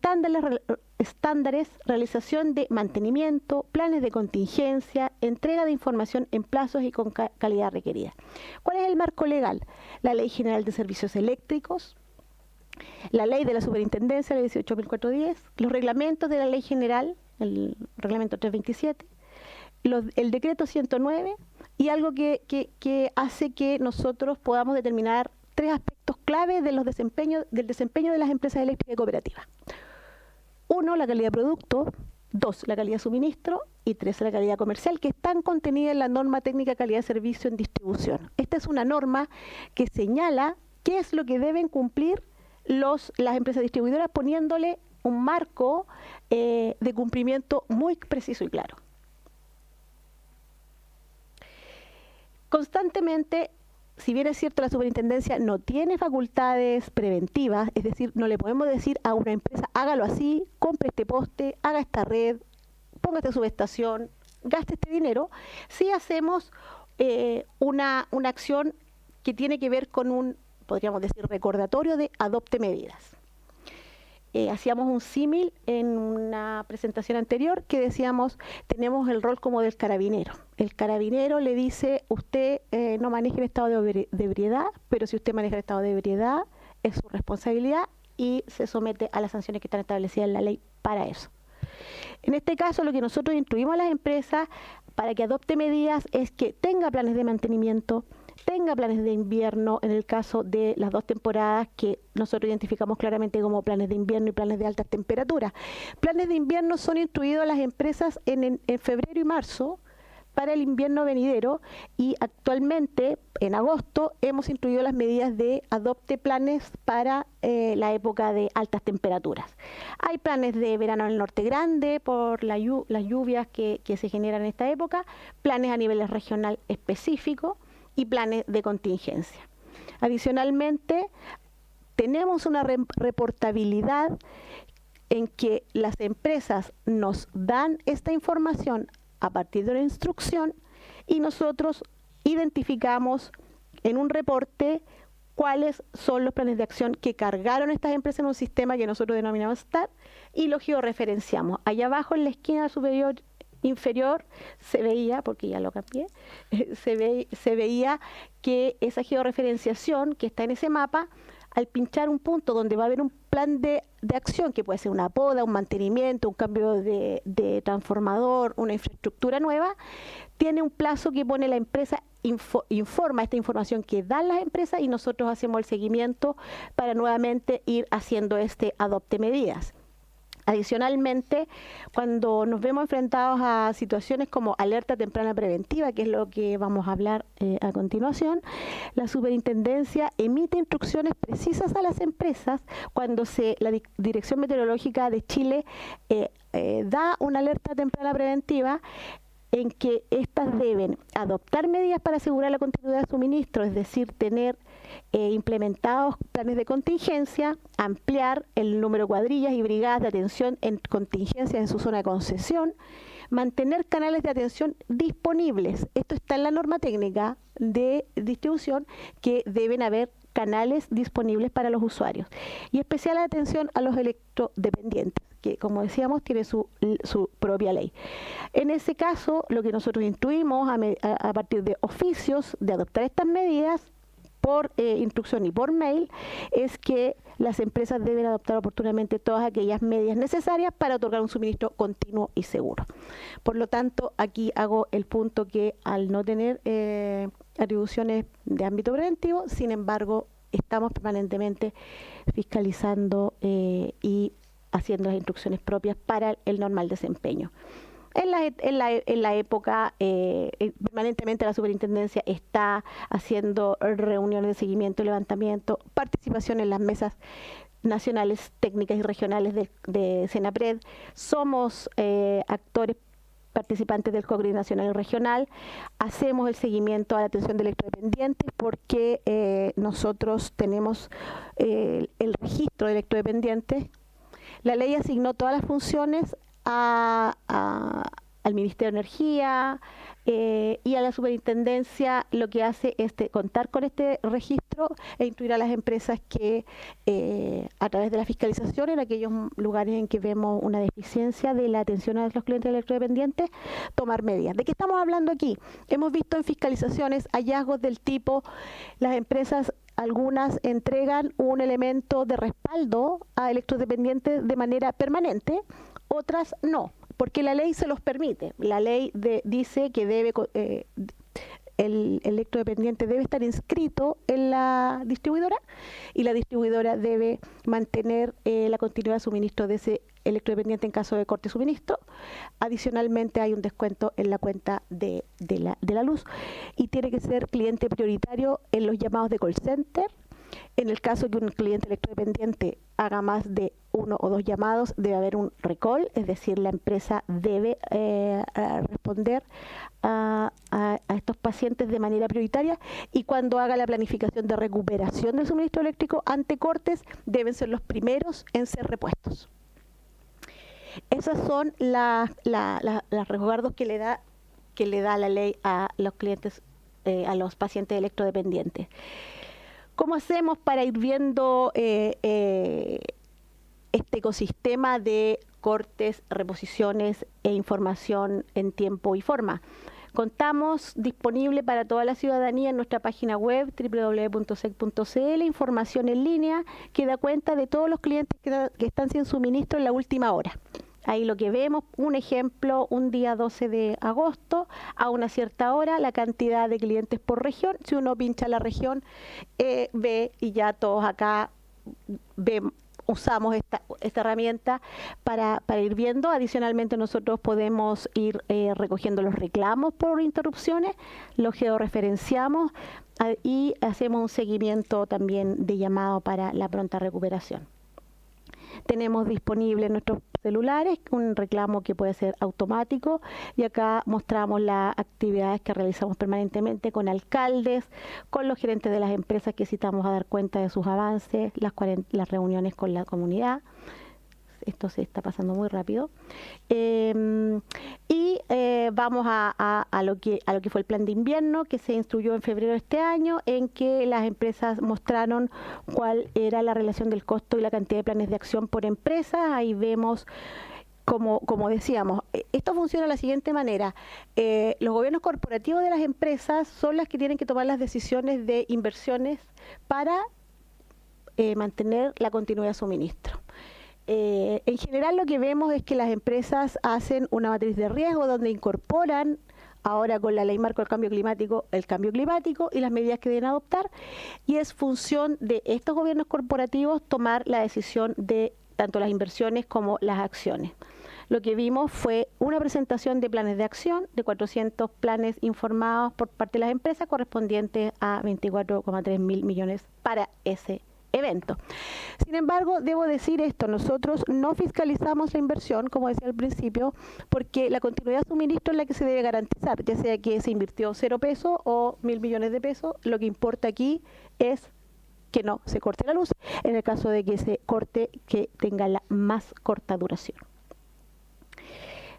estándares, realización de mantenimiento, planes de contingencia, entrega de información en plazos y con calidad requerida. ¿Cuál es el marco legal? La Ley General de Servicios Eléctricos, la Ley de la Superintendencia, la 18.410, los reglamentos de la Ley General, el Reglamento 327, el Decreto 109 y algo que hace que nosotros podamos determinar 3 aspectos clave del desempeño de las empresas eléctricas y cooperativas. 1, la calidad de producto. 2, la calidad de suministro. Y 3, la calidad comercial, que están contenidas en la norma técnica calidad de servicio en distribución. Esta es una norma que señala qué es lo que deben cumplir las empresas distribuidoras, poniéndole un marco de cumplimiento muy preciso y claro. Constantemente, si bien es cierto, la superintendencia no tiene facultades preventivas, es decir, no le podemos decir a una empresa, hágalo así, compre este poste, haga esta red, ponga esta subestación, gaste este dinero, sí hacemos una acción que tiene que ver con un, podríamos decir, recordatorio de adopte medidas. Hacíamos un símil en una presentación anterior que decíamos, tenemos el rol como del carabinero. El carabinero le dice, usted no maneje el estado de ebriedad, pero si usted maneja el estado de ebriedad, es su responsabilidad y se somete a las sanciones que están establecidas en la ley para eso. En este caso, lo que nosotros instruimos a las empresas para que adopte medidas es que tenga planes de mantenimiento, tenga planes de invierno, en el caso de las 2 temporadas que nosotros identificamos claramente como planes de invierno y planes de altas temperaturas. Planes de invierno son instruidos a las empresas en febrero y marzo para el invierno venidero y actualmente, en agosto, hemos instruido las medidas de adopte planes para la época de altas temperaturas. Hay planes de verano en el norte grande por las lluvias que se generan en esta época, planes a nivel regional específico, y planes de contingencia. Adicionalmente, tenemos una reportabilidad en que las empresas nos dan esta información a partir de una instrucción y nosotros identificamos en un reporte cuáles son los planes de acción que cargaron estas empresas en un sistema que nosotros denominamos STAR y los georreferenciamos. Allá abajo en la esquina superior inferior se veía, porque ya lo cambié, se veía que esa georreferenciación que está en ese mapa, al pinchar un punto donde va a haber un plan de acción, que puede ser una poda, un mantenimiento, un cambio de transformador, una infraestructura nueva, tiene un plazo que pone la empresa, informa esta información que dan las empresas y nosotros hacemos el seguimiento para nuevamente ir haciendo este adopte medidas. Adicionalmente, cuando nos vemos enfrentados a situaciones como alerta temprana preventiva, que es lo que vamos a hablar a continuación, la superintendencia emite instrucciones precisas a las empresas cuando la Dirección Meteorológica de Chile da una alerta temprana preventiva. en que éstas deben adoptar medidas para asegurar la continuidad de suministro, es decir, tener implementados planes de contingencia, ampliar el número de cuadrillas y brigadas de atención en contingencias en su zona de concesión, mantener canales de atención disponibles. Esto está en la norma técnica de distribución, que deben haber canales disponibles para los usuarios. Y especial atención a los electrodependientes, que como decíamos tiene su propia ley. En ese caso, lo que nosotros instruimos a partir de oficios de adoptar estas medidas por instrucción y por mail, es que las empresas deben adoptar oportunamente todas aquellas medidas necesarias para otorgar un suministro continuo y seguro. Por lo tanto, aquí hago el punto que al no tener atribuciones de ámbito preventivo, sin embargo, estamos permanentemente fiscalizando y haciendo las instrucciones propias para el normal desempeño. En la época, permanentemente la superintendencia está haciendo reuniones de seguimiento y levantamiento, participación en las mesas nacionales, técnicas y regionales de Senapred. Somos actores participantes del COCRI nacional y regional. Hacemos el seguimiento a la atención de electrodependientes porque nosotros tenemos el registro de electrodependientes. La ley asignó todas las funciones al Ministerio de Energía y a la superintendencia. Lo que hace es contar con este registro e instruir a las empresas que a través de la fiscalización en aquellos lugares en que vemos una deficiencia de la atención a los clientes electrodependientes, tomar medidas. ¿De qué estamos hablando aquí? Hemos visto en fiscalizaciones hallazgos del tipo: las empresas, algunas entregan un elemento de respaldo a electrodependientes de manera permanente, otras no, porque la ley se los permite. La ley dice que el electrodependiente debe estar inscrito en la distribuidora y la distribuidora debe mantener la continuidad de suministro de ese electrodependiente en caso de corte de suministro. Adicionalmente hay un descuento en la cuenta de la luz y tiene que ser cliente prioritario en los llamados de call center. En el caso que un cliente electrodependiente haga más de 1 o 2 llamados, debe haber un recall, es decir, la empresa debe responder a estos pacientes de manera prioritaria, y cuando haga la planificación de recuperación del suministro eléctrico ante cortes, deben ser los primeros en ser repuestos. Esas son los resguardos que le da la ley a los clientes, a los pacientes electrodependientes. ¿Cómo hacemos para ir viendo este ecosistema de cortes, reposiciones e información en tiempo y forma? Contamos disponible para toda la ciudadanía en nuestra página web www.sec.cl información en línea que da cuenta de todos los clientes que están sin suministro en la última hora. Ahí lo que vemos, un ejemplo, un día 12 de agosto, a una cierta hora, la cantidad de clientes por región. Si uno pincha la región, ve, y ya todos acá usamos esta herramienta para ir viendo. Adicionalmente, nosotros podemos ir recogiendo los reclamos por interrupciones, los georreferenciamos y hacemos un seguimiento también de llamado para la pronta recuperación. Tenemos disponible en nuestros celulares un reclamo que puede ser automático, y acá mostramos las actividades que realizamos permanentemente con alcaldes, con los gerentes de las empresas que citamos a dar cuenta de sus avances, las reuniones con la comunidad. Esto se está pasando muy rápido. Vamos a lo que fue el plan de invierno que se instruyó en febrero de este año, en que las empresas mostraron cuál era la relación del costo y la cantidad de planes de acción por empresa. Ahí vemos, como decíamos, esto funciona de la siguiente manera. Los gobiernos corporativos de las empresas son las que tienen que tomar las decisiones de inversiones para mantener la continuidad de suministro. En general lo que vemos es que las empresas hacen una matriz de riesgo donde incorporan, ahora con la ley marco del cambio climático, el cambio climático y las medidas que deben adoptar, y es función de estos gobiernos corporativos tomar la decisión de tanto las inversiones como las acciones. Lo que vimos fue una presentación de planes de acción de 400 planes informados por parte de las empresas correspondientes a 24,3 mil millones para ese evento. Sin embargo, debo decir esto, nosotros no fiscalizamos la inversión, como decía al principio, porque la continuidad de suministro es la que se debe garantizar, ya sea que se invirtió 0 pesos o 1.000 millones de pesos, lo que importa aquí es que no se corte la luz, en el caso de que se corte, que tenga la más corta duración.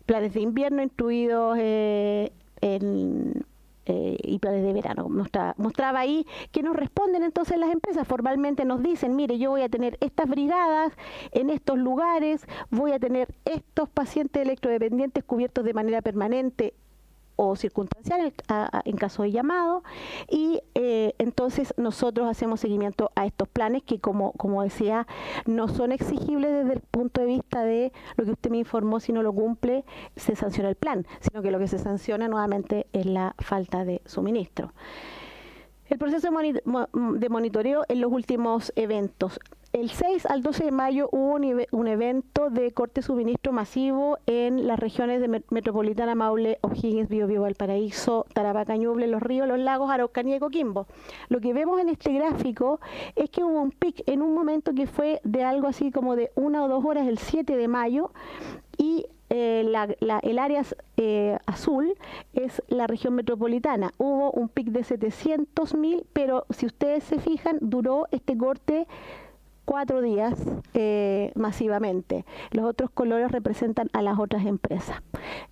Planes de invierno incluidos y planes de verano. Mostraba ahí que nos responden entonces las empresas. Formalmente nos dicen, mire, yo voy a tener estas brigadas en estos lugares, voy a tener estos pacientes electrodependientes cubiertos de manera permanente o circunstancial en caso de llamado, y entonces nosotros hacemos seguimiento a estos planes que, como decía, no son exigibles desde el punto de vista de lo que usted me informó. Si no lo cumple, se sanciona el plan, sino que lo que se sanciona nuevamente es la falta de suministro. El proceso de monitoreo en los últimos eventos. El 6 al 12 de mayo hubo un evento de corte de suministro masivo en las regiones de Metropolitana, Maule, O'Higgins, Biobío, Valparaíso, Tarapacá, Ñuble, Los Ríos, Los Lagos, Araucanía y Coquimbo. Lo que vemos en este gráfico es que hubo un pic en un momento que fue de algo así como de 1 o 2 horas el 7 de mayo, y el área azul es la región metropolitana. Hubo un pic de 700.000, pero si ustedes se fijan, duró este corte 4 días masivamente. Los otros colores representan a las otras empresas.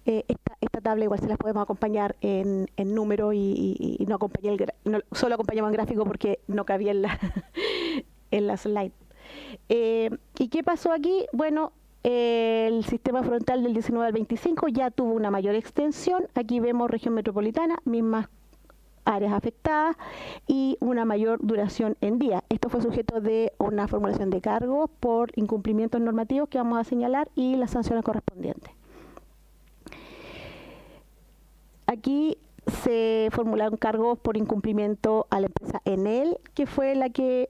Esta tabla igual se las podemos acompañar en número y no acompañé solo acompañamos en gráfico porque no cabía en la slide. ¿Y qué pasó aquí? Bueno, el sistema frontal del 19 al 25 ya tuvo una mayor extensión. Aquí vemos región metropolitana, mismas áreas afectadas y una mayor duración en día. Esto fue sujeto de una formulación de cargos por incumplimientos normativos que vamos a señalar y las sanciones correspondientes. Aquí se formularon cargos por incumplimiento a la empresa Enel, que fue la que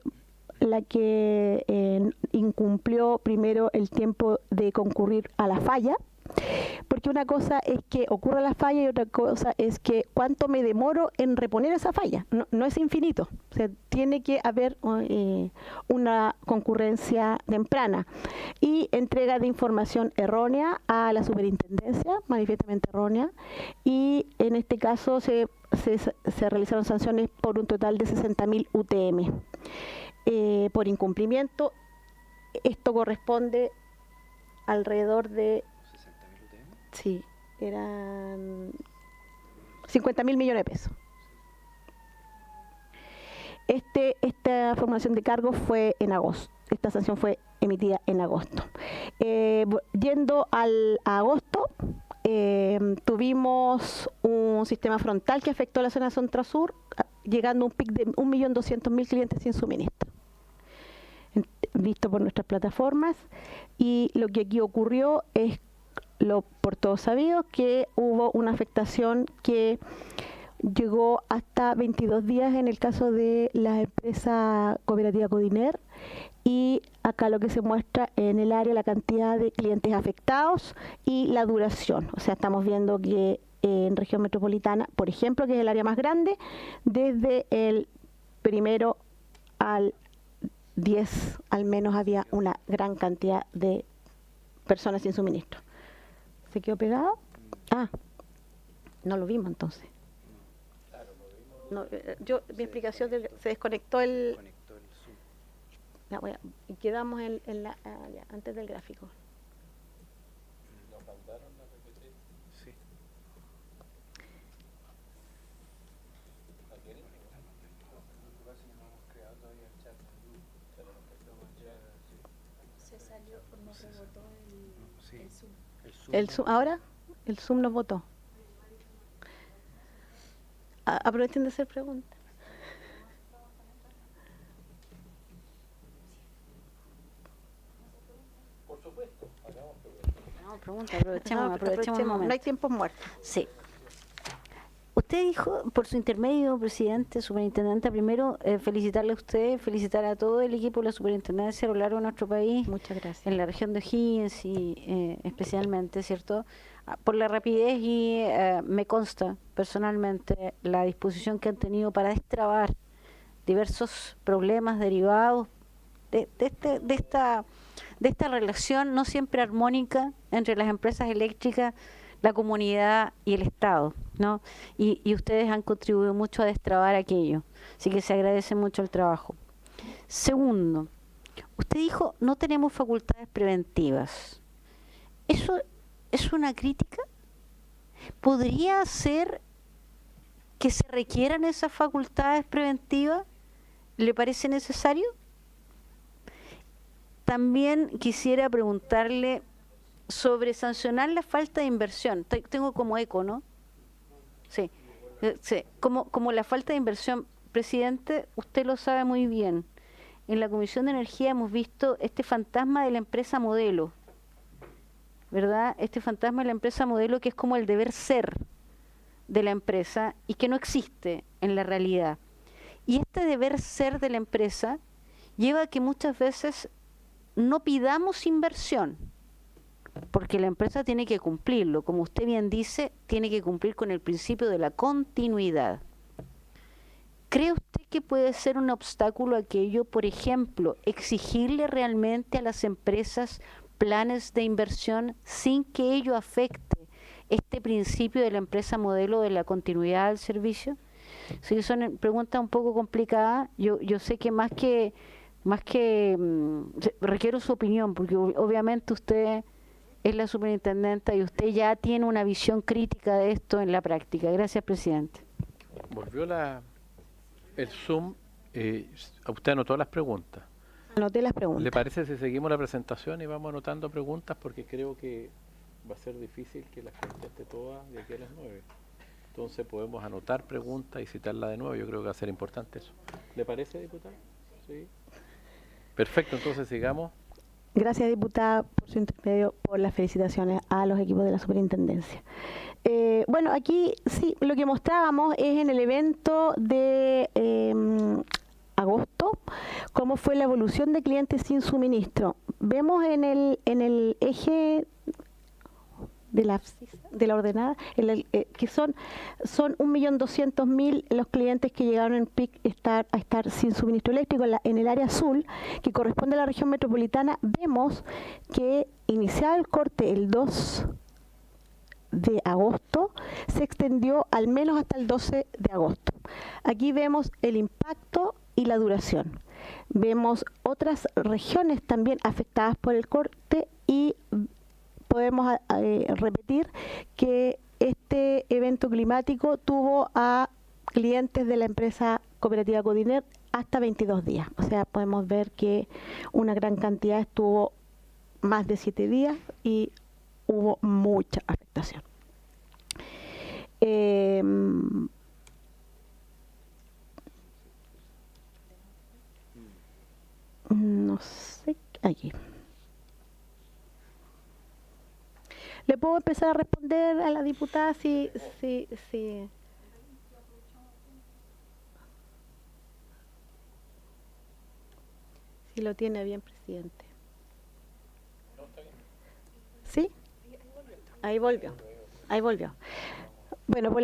incumplió primero el tiempo de concurrir a la falla, porque una cosa es que ocurra la falla y otra cosa es que cuánto me demoro en reponer esa falla. No es infinito, o sea, tiene que haber una concurrencia temprana y entrega de información errónea a la superintendencia, manifiestamente errónea, y en este caso se realizaron sanciones por un total de 60.000 UTM. Por incumplimiento, esto corresponde alrededor de... Sí, eran 50.000 millones de pesos. Esta formulación de cargos fue en agosto. Esta sanción fue emitida en agosto. Yendo a agosto, tuvimos un sistema frontal que afectó la zona centro-sur, llegando a un pic de 1.200.000 clientes sin suministro, visto por nuestras plataformas. Y lo que aquí ocurrió es por todos sabido, que hubo una afectación que llegó hasta 22 días en el caso de la empresa cooperativa Codiner, y acá lo que se muestra en el área la cantidad de clientes afectados y la duración. O sea, estamos viendo que en región metropolitana, por ejemplo, que es el área más grande, desde el 1 al 10 al menos había una gran cantidad de personas sin suministro. ¿Se quedó pegado? Ah, no lo vimos entonces. No, mi explicación se desconectó el Zoom. Y quedamos antes del gráfico. ¿Nos mandaron la PPT? Sí. ¿La tienen? Se salió, nos rebotó el Zoom. Ahora el Zoom nos votó. Aprovechen de hacer preguntas. Por supuesto, hagamos preguntas. Aprovechemos el momento. No hay tiempos muertos. Sí. Usted dijo, por su intermedio, presidente, superintendente, primero felicitarle a usted, felicitar a todo el equipo de la superintendencia a lo largo de nuestro país. Muchas gracias. En la región de O'Higgins y especialmente, ¿cierto? Por la rapidez y me consta personalmente la disposición que han tenido para destrabar diversos problemas derivados de esta relación no siempre armónica entre las empresas eléctricas, la comunidad y el Estado, ¿no? Y ustedes han contribuido mucho a destrabar aquello, así que se agradece mucho el trabajo. Segundo, usted dijo, no tenemos facultades preventivas. ¿Eso es una crítica? ¿Podría ser que se requieran esas facultades preventivas? ¿Le parece necesario? También quisiera preguntarle sobre sancionar la falta de inversión. Tengo como eco, ¿no? Sí. Como la falta de inversión. Presidente, usted lo sabe muy bien. En la Comisión de Energía hemos visto este fantasma de la empresa modelo, ¿verdad? Este fantasma de la empresa modelo que es como el deber ser de la empresa y que no existe en la realidad. Y este deber ser de la empresa lleva a que muchas veces no pidamos inversión, porque la empresa tiene que cumplirlo. Como usted bien dice, tiene que cumplir con el principio de la continuidad. ¿Cree usted que puede ser un obstáculo aquello, por ejemplo, exigirle realmente a las empresas planes de inversión sin que ello afecte este principio de la empresa modelo de la continuidad del servicio? Sí, son preguntas un poco complicadas. Yo sé que más que requiero su opinión, porque obviamente usted es la superintendenta y usted ya tiene una visión crítica de esto en la práctica. Gracias, presidente. Volvió el Zoom. Usted anotó las preguntas. Anoté las preguntas. ¿Le parece si seguimos la presentación y vamos anotando preguntas? Porque creo que va a ser difícil que las conteste todas de aquí a las 9. Entonces podemos anotar preguntas y citarla de nuevo. Yo creo que va a ser importante eso. ¿Le parece, diputada? Sí. Perfecto, entonces sigamos. Gracias, diputada, por su intermedio, por las felicitaciones a los equipos de la superintendencia. Bueno, aquí sí, lo que mostrábamos es en el evento de agosto, cómo fue la evolución de clientes sin suministro. Vemos en el eje de la ordenada, que son 1.200.000 los clientes que llegaron en PIC a estar sin suministro eléctrico. En el área azul, que corresponde a la región metropolitana, vemos que iniciado el corte el 2 de agosto, se extendió al menos hasta el 12 de agosto. Aquí vemos el impacto y la duración. Vemos otras regiones también afectadas por el corte y podemos repetir que este evento climático tuvo a clientes de la empresa cooperativa Codiner hasta 22 días. O sea, podemos ver que una gran cantidad estuvo más de 7 días y hubo mucha afectación. No sé, aquí. ¿Le puedo empezar a responder a la diputada si lo tiene bien, presidente? ¿Sí? Ahí volvió. Bueno, por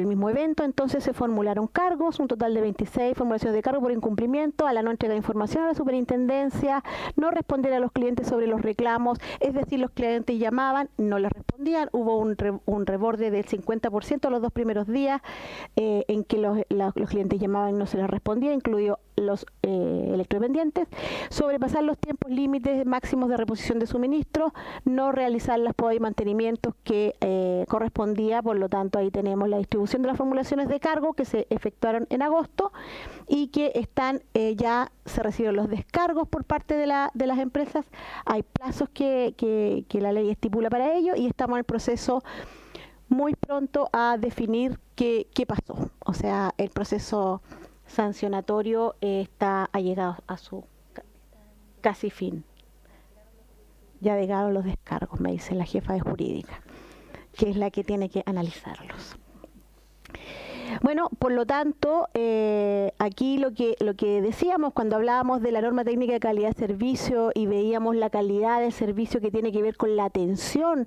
el mismo evento, entonces se formularon cargos, un total de 26 formulaciones de cargo por incumplimiento, a la no entrega de información a la superintendencia, no responder a los clientes sobre los reclamos, es decir, los clientes llamaban, no les respondían, hubo un reborde del 50% los 2 primeros días en que los clientes llamaban y no se les respondía, incluido los electrodependientes, sobrepasar los tiempos límites máximos de reposición de suministro, no realizar las podas y mantenimientos que correspondía, por lo tanto ahí tenemos la distribución de las formulaciones de cargo que se efectuaron en agosto y que están ya se recibieron los descargos por parte de las empresas, hay plazos que la ley estipula para ello y estamos en el proceso muy pronto a definir qué pasó, o sea, el proceso sancionatorio ha llegado a su casi fin. Ya llegaron los descargos, me dice la jefa de jurídica, que es la que tiene que analizarlos. Bueno, por lo tanto, aquí lo que decíamos cuando hablábamos de la norma técnica de calidad de servicio y veíamos la calidad del servicio que tiene que ver con la atención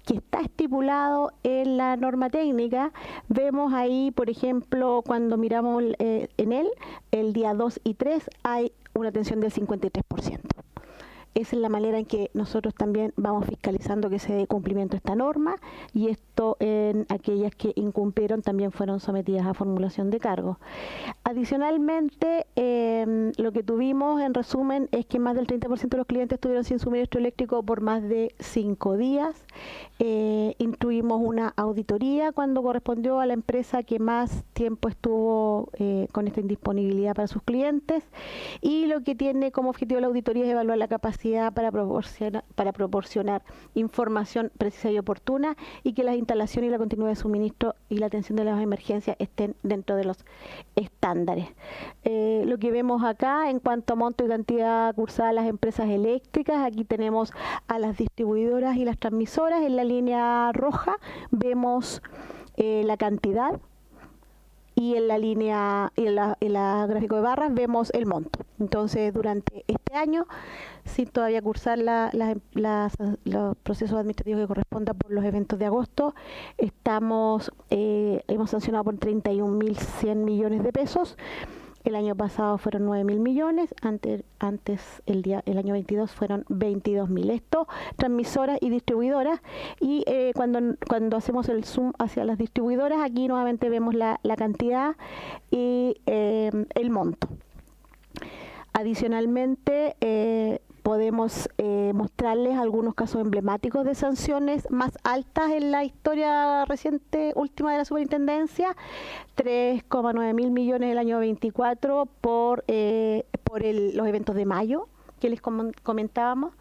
que está estipulado en la norma técnica, vemos ahí, por ejemplo, cuando miramos en el día 2 y 3 hay una atención del 53%. Esa es la manera en que nosotros también vamos fiscalizando que se dé cumplimiento a esta norma, y esto en aquellas que incumplieron también fueron sometidas a formulación de cargos. Adicionalmente, lo que tuvimos en resumen es que más del 30% de los clientes estuvieron sin suministro eléctrico por más de 5 días. Instruimos una auditoría cuando correspondió a la empresa que más tiempo estuvo con esta indisponibilidad para sus clientes, y lo que tiene como objetivo la auditoría es evaluar la capacidad para proporcionar información precisa y oportuna, y que las instalaciones y la continuidad de suministro y la atención de las emergencias estén dentro de los estándares. Lo que vemos acá en cuanto a monto y cantidad cursada a las empresas eléctricas, aquí tenemos a las distribuidoras y las transmisoras. En la línea roja vemos la cantidad, y en la línea, en la gráfico de barras vemos el monto. Entonces, durante este año, sin todavía cursar los procesos administrativos que correspondan por los eventos de agosto, hemos sancionado por 31.100 millones de pesos. El año pasado fueron 9.000 millones, antes el año 22 fueron 22.000. Esto, transmisoras y distribuidoras, y cuando hacemos el zoom hacia las distribuidoras, aquí nuevamente vemos la cantidad y el monto. Adicionalmente, podemos mostrarles algunos casos emblemáticos de sanciones más altas en la historia reciente última de la superintendencia. 3,9 mil millones el año 24 por los eventos de mayo que les comentábamos.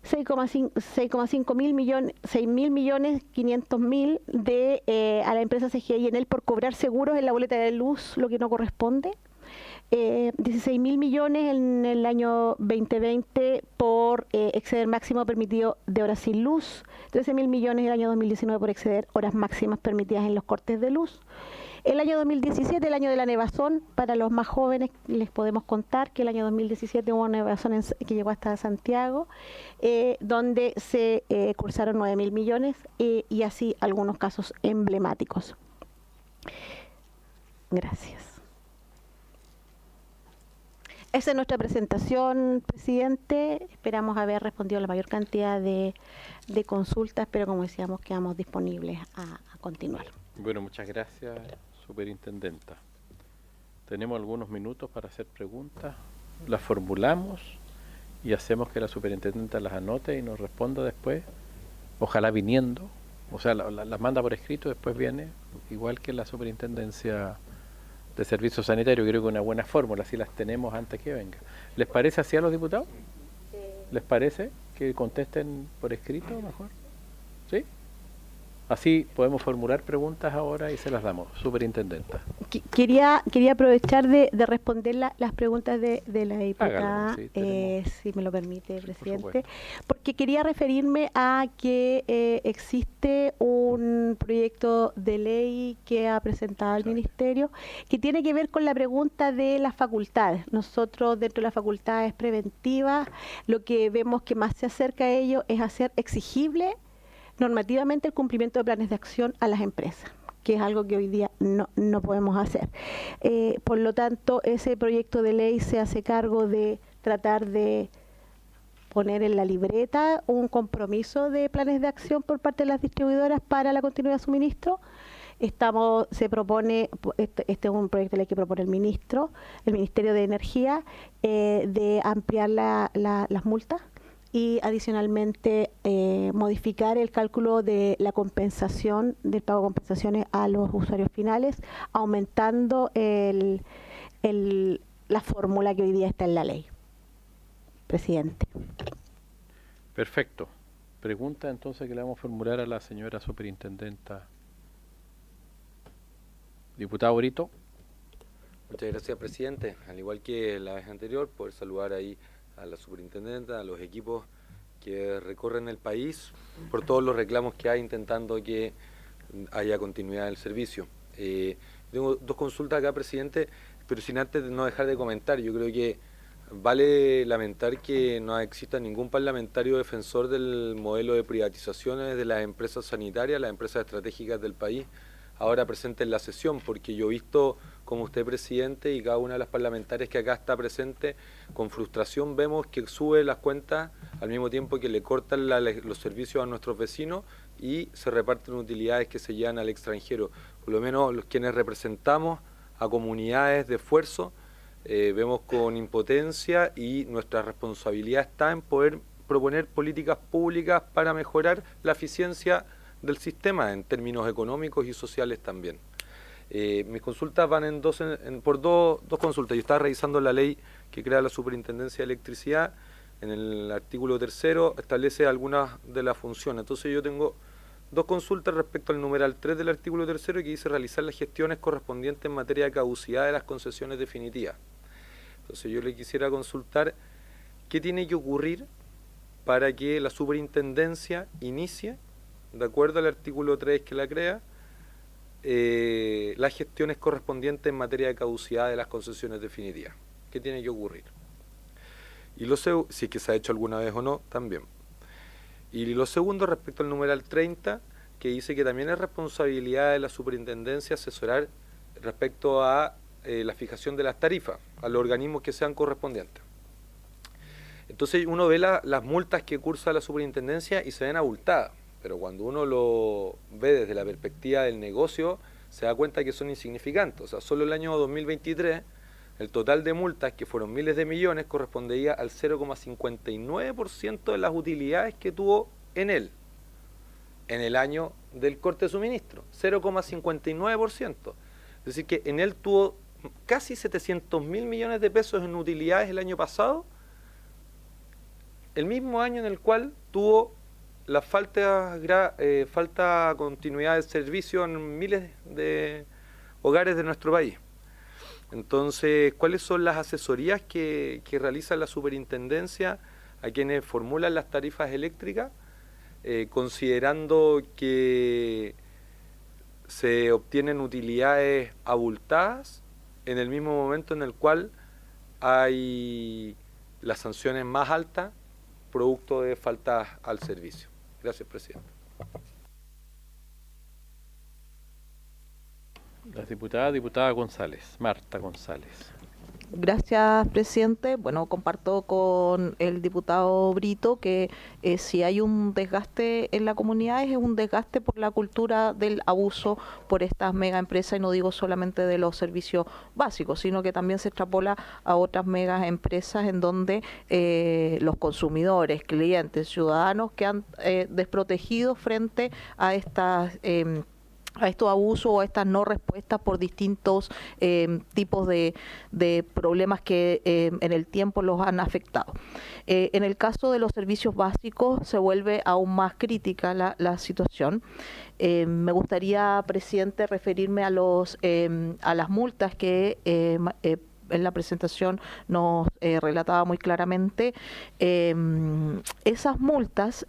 6,5 mil millones, 6.000 millones 500 mil a la empresa CGI y Enel por cobrar seguros en la boleta de luz, lo que no corresponde. 16.000 millones en el año 2020 por exceder máximo permitido de horas sin luz, 13.000 millones el año 2019 por exceder horas máximas permitidas en los cortes de luz. El año 2017, el año de la nevazón, para los más jóvenes les podemos contar que el año 2017 hubo una nevazón que llegó hasta Santiago, donde se cursaron 9.000 millones y así algunos casos emblemáticos. Gracias. Esa es nuestra presentación, presidente. Esperamos haber respondido a la mayor cantidad de consultas, pero como decíamos, quedamos disponibles a continuar. Bueno, muchas gracias, superintendenta. Tenemos algunos minutos para hacer preguntas. Las formulamos y hacemos que la superintendenta las anote y nos responda después, ojalá viniendo. O sea, las manda por escrito, después viene, igual que la superintendencia de servicios sanitarios. Creo que una buena fórmula, si las tenemos antes que venga. ¿Les parece así a los diputados? ¿Les parece que contesten por escrito mejor? ¿Sí? Así podemos formular preguntas ahora y se las damos. Superintendenta. Quería aprovechar de responder las preguntas de la diputada, sí, si me lo permite, presidente, porque quería referirme a que existe un proyecto de ley que ha presentado el Ministerio que tiene que ver con la pregunta de las facultades. Nosotros, dentro de las facultades preventivas, lo que vemos que más se acerca a ello es hacer exigible normativamente el cumplimiento de planes de acción a las empresas, que es algo que hoy día no podemos hacer. Por lo tanto, ese proyecto de ley se hace cargo de tratar de poner en la libreta un compromiso de planes de acción por parte de las distribuidoras para la continuidad de suministro. Se propone, este es un proyecto de ley que propone el Ministerio de Energía, de ampliar las multas, y adicionalmente modificar el cálculo de la compensación, del pago de compensaciones a los usuarios finales, aumentando la fórmula que hoy día está en la ley. Presidente. Perfecto. Pregunta entonces que le vamos a formular a la señora superintendenta. Diputado Brito. Muchas gracias, presidente. Al igual que la vez anterior, poder saludar ahí a la superintendenta, a los equipos que recorren el país por todos los reclamos que hay intentando que haya continuidad del servicio. Tengo dos consultas acá, presidente, pero sin antes no dejar de comentar. Yo creo que vale lamentar que no exista ningún parlamentario defensor del modelo de privatizaciones de las empresas sanitarias, las empresas estratégicas del país, ahora presente en la sesión, porque yo he visto como usted, presidente, y cada una de las parlamentarias que acá está presente, con frustración vemos que sube las cuentas al mismo tiempo que le cortan los servicios a nuestros vecinos y se reparten utilidades que se llevan al extranjero. Por lo menos los quienes representamos a comunidades de esfuerzo, vemos con impotencia, y nuestra responsabilidad está en poder proponer políticas públicas para mejorar la eficiencia del sistema en términos económicos y sociales también. Mis consultas van por dos consultas. Yo estaba revisando la ley que crea la Superintendencia de Electricidad. En el artículo 3 establece algunas de las funciones. Entonces yo tengo dos consultas respecto al numeral 3 del artículo 3, que dice realizar las gestiones correspondientes en materia de caducidad de las concesiones definitivas. Entonces yo le quisiera consultar qué tiene que ocurrir para que la Superintendencia inicie, de acuerdo al artículo 3 que la crea, las gestiones correspondientes en materia de caducidad de las concesiones definitivas. ¿Qué tiene que ocurrir? Y si es que se ha hecho alguna vez o no, también. Y lo segundo, respecto al numeral 30, que dice que también es responsabilidad de la Superintendencia asesorar respecto a la fijación de las tarifas, a los organismos que sean correspondientes. Entonces uno ve las multas que cursa la Superintendencia y se ven abultadas, pero cuando uno lo ve desde la perspectiva del negocio, se da cuenta que son insignificantes. O sea, solo el año 2023, el total de multas, que fueron miles de millones, correspondía al 0,59% de las utilidades que tuvo en el año del corte de suministro, 0,59%. Es decir, que en él tuvo casi 700.000 millones de pesos en utilidades el año pasado, el mismo año en el cual tuvo la falta continuidad de servicio en miles de hogares de nuestro país. Entonces, ¿cuáles son las asesorías que realiza la Superintendencia a quienes formulan las tarifas eléctricas, considerando que se obtienen utilidades abultadas en el mismo momento en el cual hay las sanciones más altas producto de faltas al servicio? Gracias, presidente. Las diputada González, Marta González. Gracias, presidente. Bueno, comparto con el diputado Brito que si hay un desgaste en la comunidad, es un desgaste por la cultura del abuso por estas mega empresas, y no digo solamente de los servicios básicos, sino que también se extrapola a otras mega empresas en donde los consumidores, clientes, ciudadanos quedan desprotegidos frente a estas a estos abusos o a estas no respuestas por distintos tipos de problemas que en el tiempo los han afectado. En el caso de los servicios básicos se vuelve aún más crítica la situación. Me gustaría, presidente, referirme a las multas que en la presentación nos relataba muy claramente. Esas multas,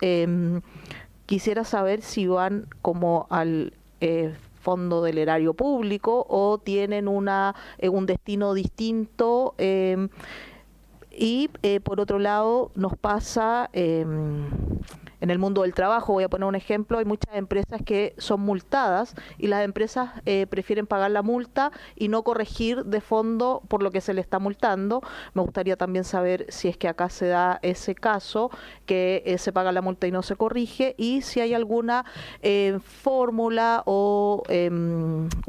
quisiera saber si van como al fondo del erario público o tienen un destino distinto, y por otro lado nos pasa en el mundo del trabajo. Voy a poner un ejemplo: hay muchas empresas que son multadas y las empresas prefieren pagar la multa y no corregir de fondo por lo que se le está multando. Me gustaría también saber si es que acá se da ese caso, que se paga la multa y no se corrige, y si hay alguna fórmula o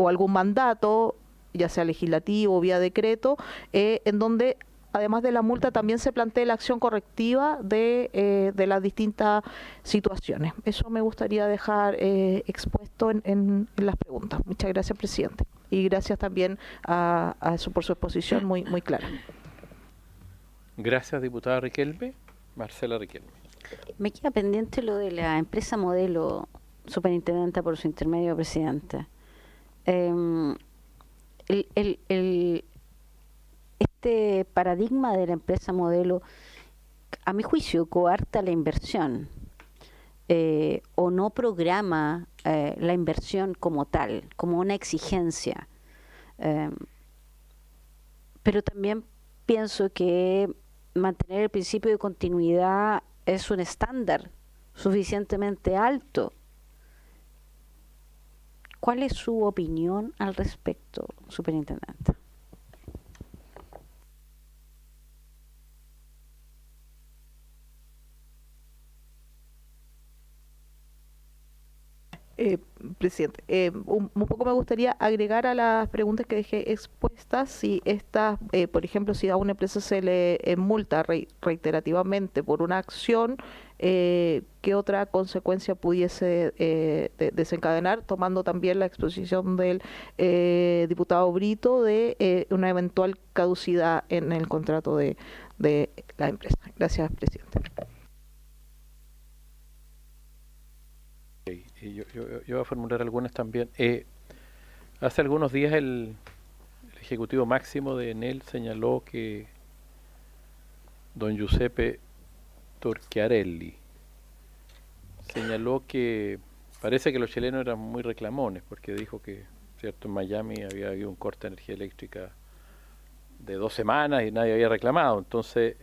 algún mandato, ya sea legislativo o vía decreto, en donde además de la multa también se plantea la acción correctiva de las distintas situaciones. Eso me gustaría dejar expuesto en las preguntas. Muchas gracias, presidente. Y gracias también por su exposición muy clara. Gracias, diputada Riquelme. Marcela Riquelme. Me queda pendiente lo de la empresa modelo, superintendenta, por su intermedio, presidente. Este paradigma de la empresa modelo, a mi juicio, coarta la inversión. o no programa la inversión como tal, como una exigencia. Pero también pienso que mantener el principio de continuidad es un estándar suficientemente alto. ¿Cuál es su opinión al respecto, superintendente? Presidente, un poco me gustaría agregar a las preguntas que dejé expuestas, si estas, por ejemplo, si a una empresa se le multa reiterativamente por una acción, ¿qué otra consecuencia pudiese desencadenar, tomando también la exposición del diputado Brito de una eventual caducidad en el contrato de la empresa? Gracias, presidente. Y yo voy a formular algunas también. Hace algunos días el Ejecutivo Máximo de Enel señaló que don Giuseppe Torchiarelli señaló que parece que los chilenos eran muy reclamones, porque dijo que, cierto, en Miami había habido un corte de energía eléctrica de 2 semanas y nadie había reclamado. Entonces,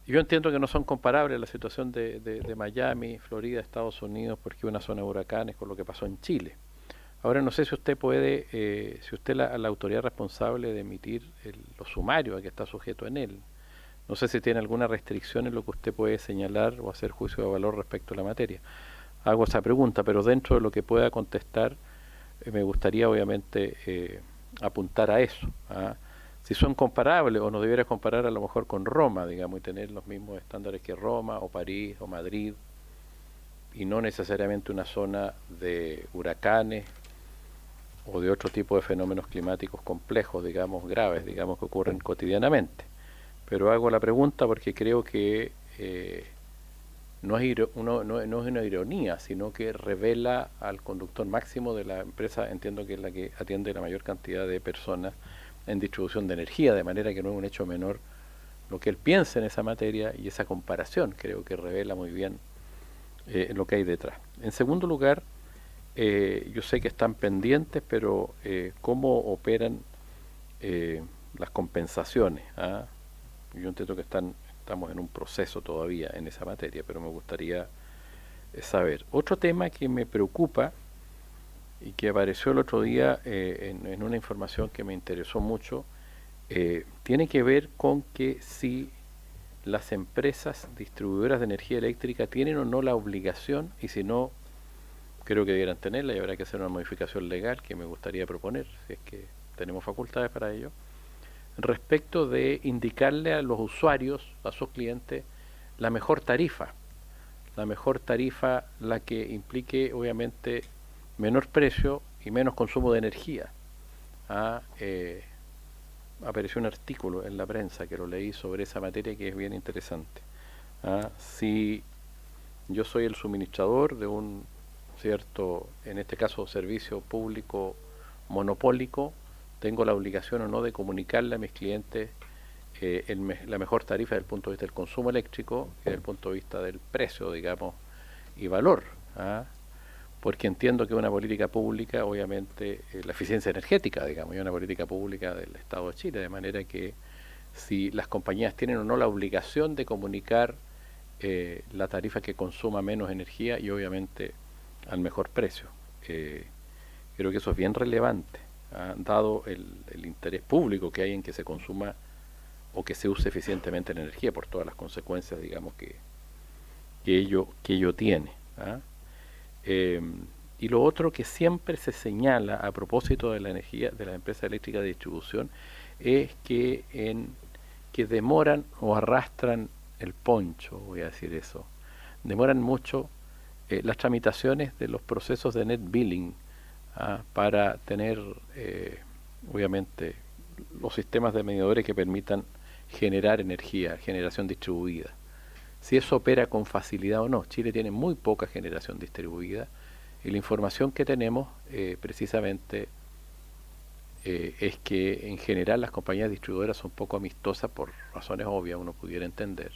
yo entiendo que no son comparables la situación de Miami, Florida, Estados Unidos, porque es una zona de huracanes, con lo que pasó en Chile. Ahora no sé si usted puede, si usted la autoridad responsable de emitir los sumarios a que está sujeto en él, no sé si tiene alguna restricción en lo que usted puede señalar o hacer juicio de valor respecto a la materia. Hago esa pregunta, pero dentro de lo que pueda contestar, me gustaría obviamente apuntar a eso, ¿ah? Si son comparables o no debiera comparar a lo mejor con Roma, digamos, y tener los mismos estándares que Roma o París o Madrid, y no necesariamente una zona de huracanes o de otro tipo de fenómenos climáticos complejos, digamos, graves, digamos, que ocurren cotidianamente. Pero hago la pregunta porque creo que no es una ironía, sino que revela al conductor máximo de la empresa, entiendo que es la que atiende la mayor cantidad de personas en distribución de energía, de manera que no es un hecho menor lo que él piensa en esa materia, y esa comparación creo que revela muy bien lo que hay detrás. En segundo lugar, yo sé que están pendientes, pero ¿cómo operan las compensaciones? ¿Ah? Yo entiendo que estamos en un proceso todavía en esa materia, pero me gustaría saber. Otro tema que me preocupa y que apareció el otro día en una información que me interesó mucho, tiene que ver con que si las empresas distribuidoras de energía eléctrica tienen o no la obligación, y si no, creo que debieran tenerla, y habrá que hacer una modificación legal que me gustaría proponer, si es que tenemos facultades para ello, respecto de indicarle a los usuarios, a sus clientes, la mejor tarifa, la que implique obviamente menor precio y menos consumo de energía. Apareció un artículo en la prensa que lo leí sobre esa materia, que es bien interesante. Si yo soy el suministrador de un cierto, en este caso, servicio público monopólico, tengo la obligación o no de comunicarle a mis clientes la mejor tarifa desde el punto de vista del consumo eléctrico y desde el punto de vista del precio, digamos, y valor. Porque entiendo que una política pública, obviamente, la eficiencia energética, digamos, y una política pública del Estado de Chile, de manera que si las compañías tienen o no la obligación de comunicar la tarifa que consuma menos energía y obviamente al mejor precio. Creo que eso es bien relevante, dado el interés público que hay en que se consuma o que se use eficientemente la energía por todas las consecuencias, digamos, que ello tiene. Y lo otro que siempre se señala a propósito de la energía de las empresas eléctricas de distribución es que demoran o arrastran el poncho, voy a decir eso, demoran mucho las tramitaciones de los procesos de net billing para tener obviamente los sistemas de medidores que permitan generar energía, generación distribuida. Si eso opera con facilidad o no. Chile tiene muy poca generación distribuida y la información que tenemos precisamente es que en general las compañías distribuidoras son poco amistosas, por razones obvias uno pudiera entender,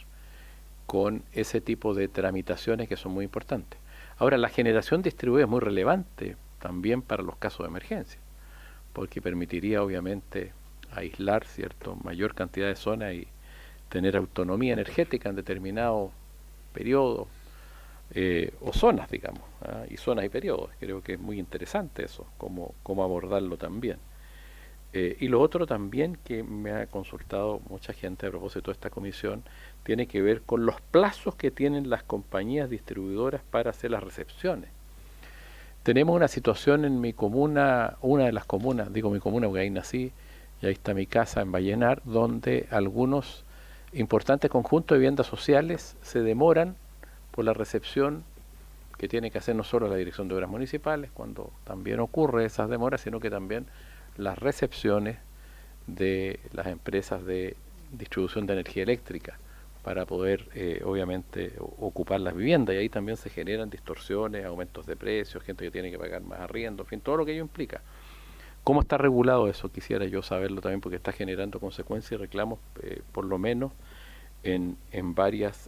con ese tipo de tramitaciones que son muy importantes. Ahora, la generación distribuida es muy relevante también para los casos de emergencia, porque permitiría obviamente aislar mayor cantidad de zonas y tener autonomía energética en determinados periodos o zonas, digamos, y zonas y periodos. Creo que es muy interesante eso, cómo abordarlo también. Y lo otro también que me ha consultado mucha gente a propósito de esta comisión tiene que ver con los plazos que tienen las compañías distribuidoras para hacer las recepciones. Tenemos una situación en mi comuna, una de las comunas, digo mi comuna porque ahí nací, y ahí está mi casa en Vallenar, donde algunos importantes conjuntos de viviendas sociales se demoran por la recepción que tiene que hacer no solo la Dirección de Obras Municipales, cuando también ocurre esas demoras, sino que también las recepciones de las empresas de distribución de energía eléctrica para poder obviamente ocupar las viviendas, y ahí también se generan distorsiones, aumentos de precios, gente que tiene que pagar más arriendo, en fin, todo lo que ello implica. ¿Cómo está regulado eso? Quisiera yo saberlo también, porque está generando consecuencias y reclamos por lo menos en varias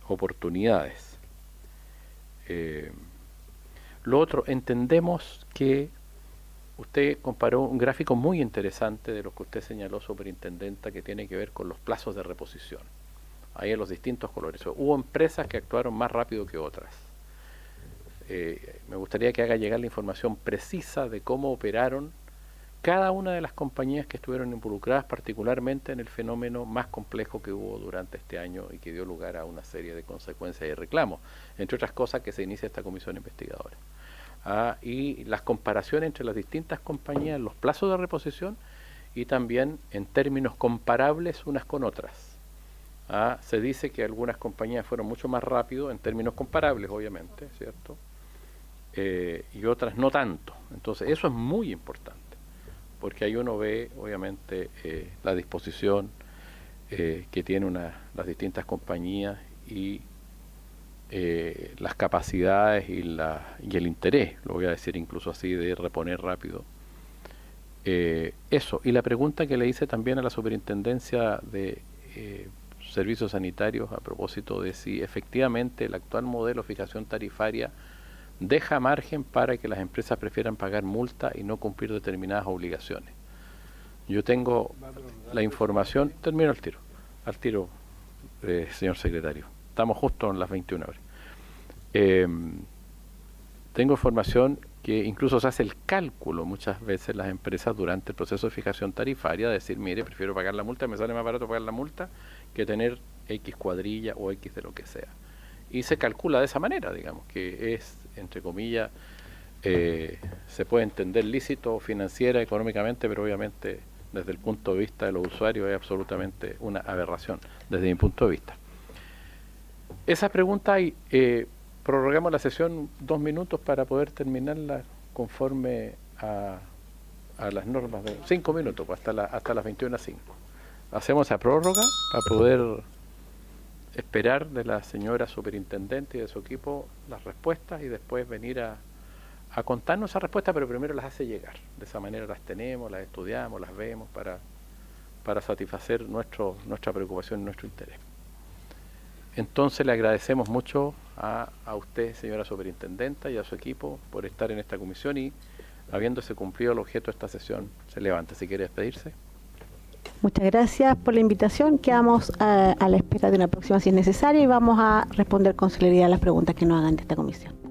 oportunidades. Lo otro, entendemos que usted comparó un gráfico muy interesante de lo que usted señaló, superintendenta, que tiene que ver con los plazos de reposición. Ahí en los distintos colores. Hubo empresas que actuaron más rápido que otras. Me gustaría que haga llegar la información precisa de cómo operaron cada una de las compañías que estuvieron involucradas, particularmente en el fenómeno más complejo que hubo durante este año y que dio lugar a una serie de consecuencias y reclamos, entre otras cosas que se inicia esta comisión investigadora. Y las comparaciones entre las distintas compañías, los plazos de reposición y también en términos comparables unas con otras. Se dice que algunas compañías fueron mucho más rápido en términos comparables, obviamente, ¿cierto? Y otras no tanto. Entonces eso es muy importante, porque ahí uno ve obviamente la disposición que tienen las distintas compañías y las capacidades y el interés, lo voy a decir incluso así, de reponer rápido eso. Y la pregunta que le hice también a la Superintendencia de Servicios Sanitarios a propósito de si efectivamente el actual modelo de fijación tarifaria deja margen para que las empresas prefieran pagar multa y no cumplir determinadas obligaciones. Yo tengo la información, termino al tiro, señor secretario. Estamos justo en las 21 horas. Tengo información que incluso se hace el cálculo muchas veces las empresas durante el proceso de fijación tarifaria, de decir, mire, prefiero pagar la multa, me sale más barato pagar la multa que tener X cuadrilla o X de lo que sea. Y se calcula de esa manera, digamos, que es, entre comillas, se puede entender lícito financiera, económicamente, pero obviamente desde el punto de vista de los usuarios es absolutamente una aberración, desde mi punto de vista. Esa pregunta prorrogamos la sesión 2 minutos para poder terminarla conforme a las normas de 5 minutos, pues hasta las 21:05. Hacemos esa prórroga para poder esperar de la señora superintendente y de su equipo las respuestas y después venir a contarnos esas respuestas, pero primero las hace llegar. De esa manera las tenemos, las estudiamos, las vemos para satisfacer nuestra preocupación y nuestro interés. Entonces le agradecemos mucho a usted, señora superintendenta, y a su equipo por estar en esta comisión, y habiéndose cumplido el objeto de esta sesión, se levanta. Si quiere despedirse. Muchas gracias por la invitación. Quedamos a la espera de una próxima si es necesario y vamos a responder con celeridad las preguntas que nos hagan de esta comisión.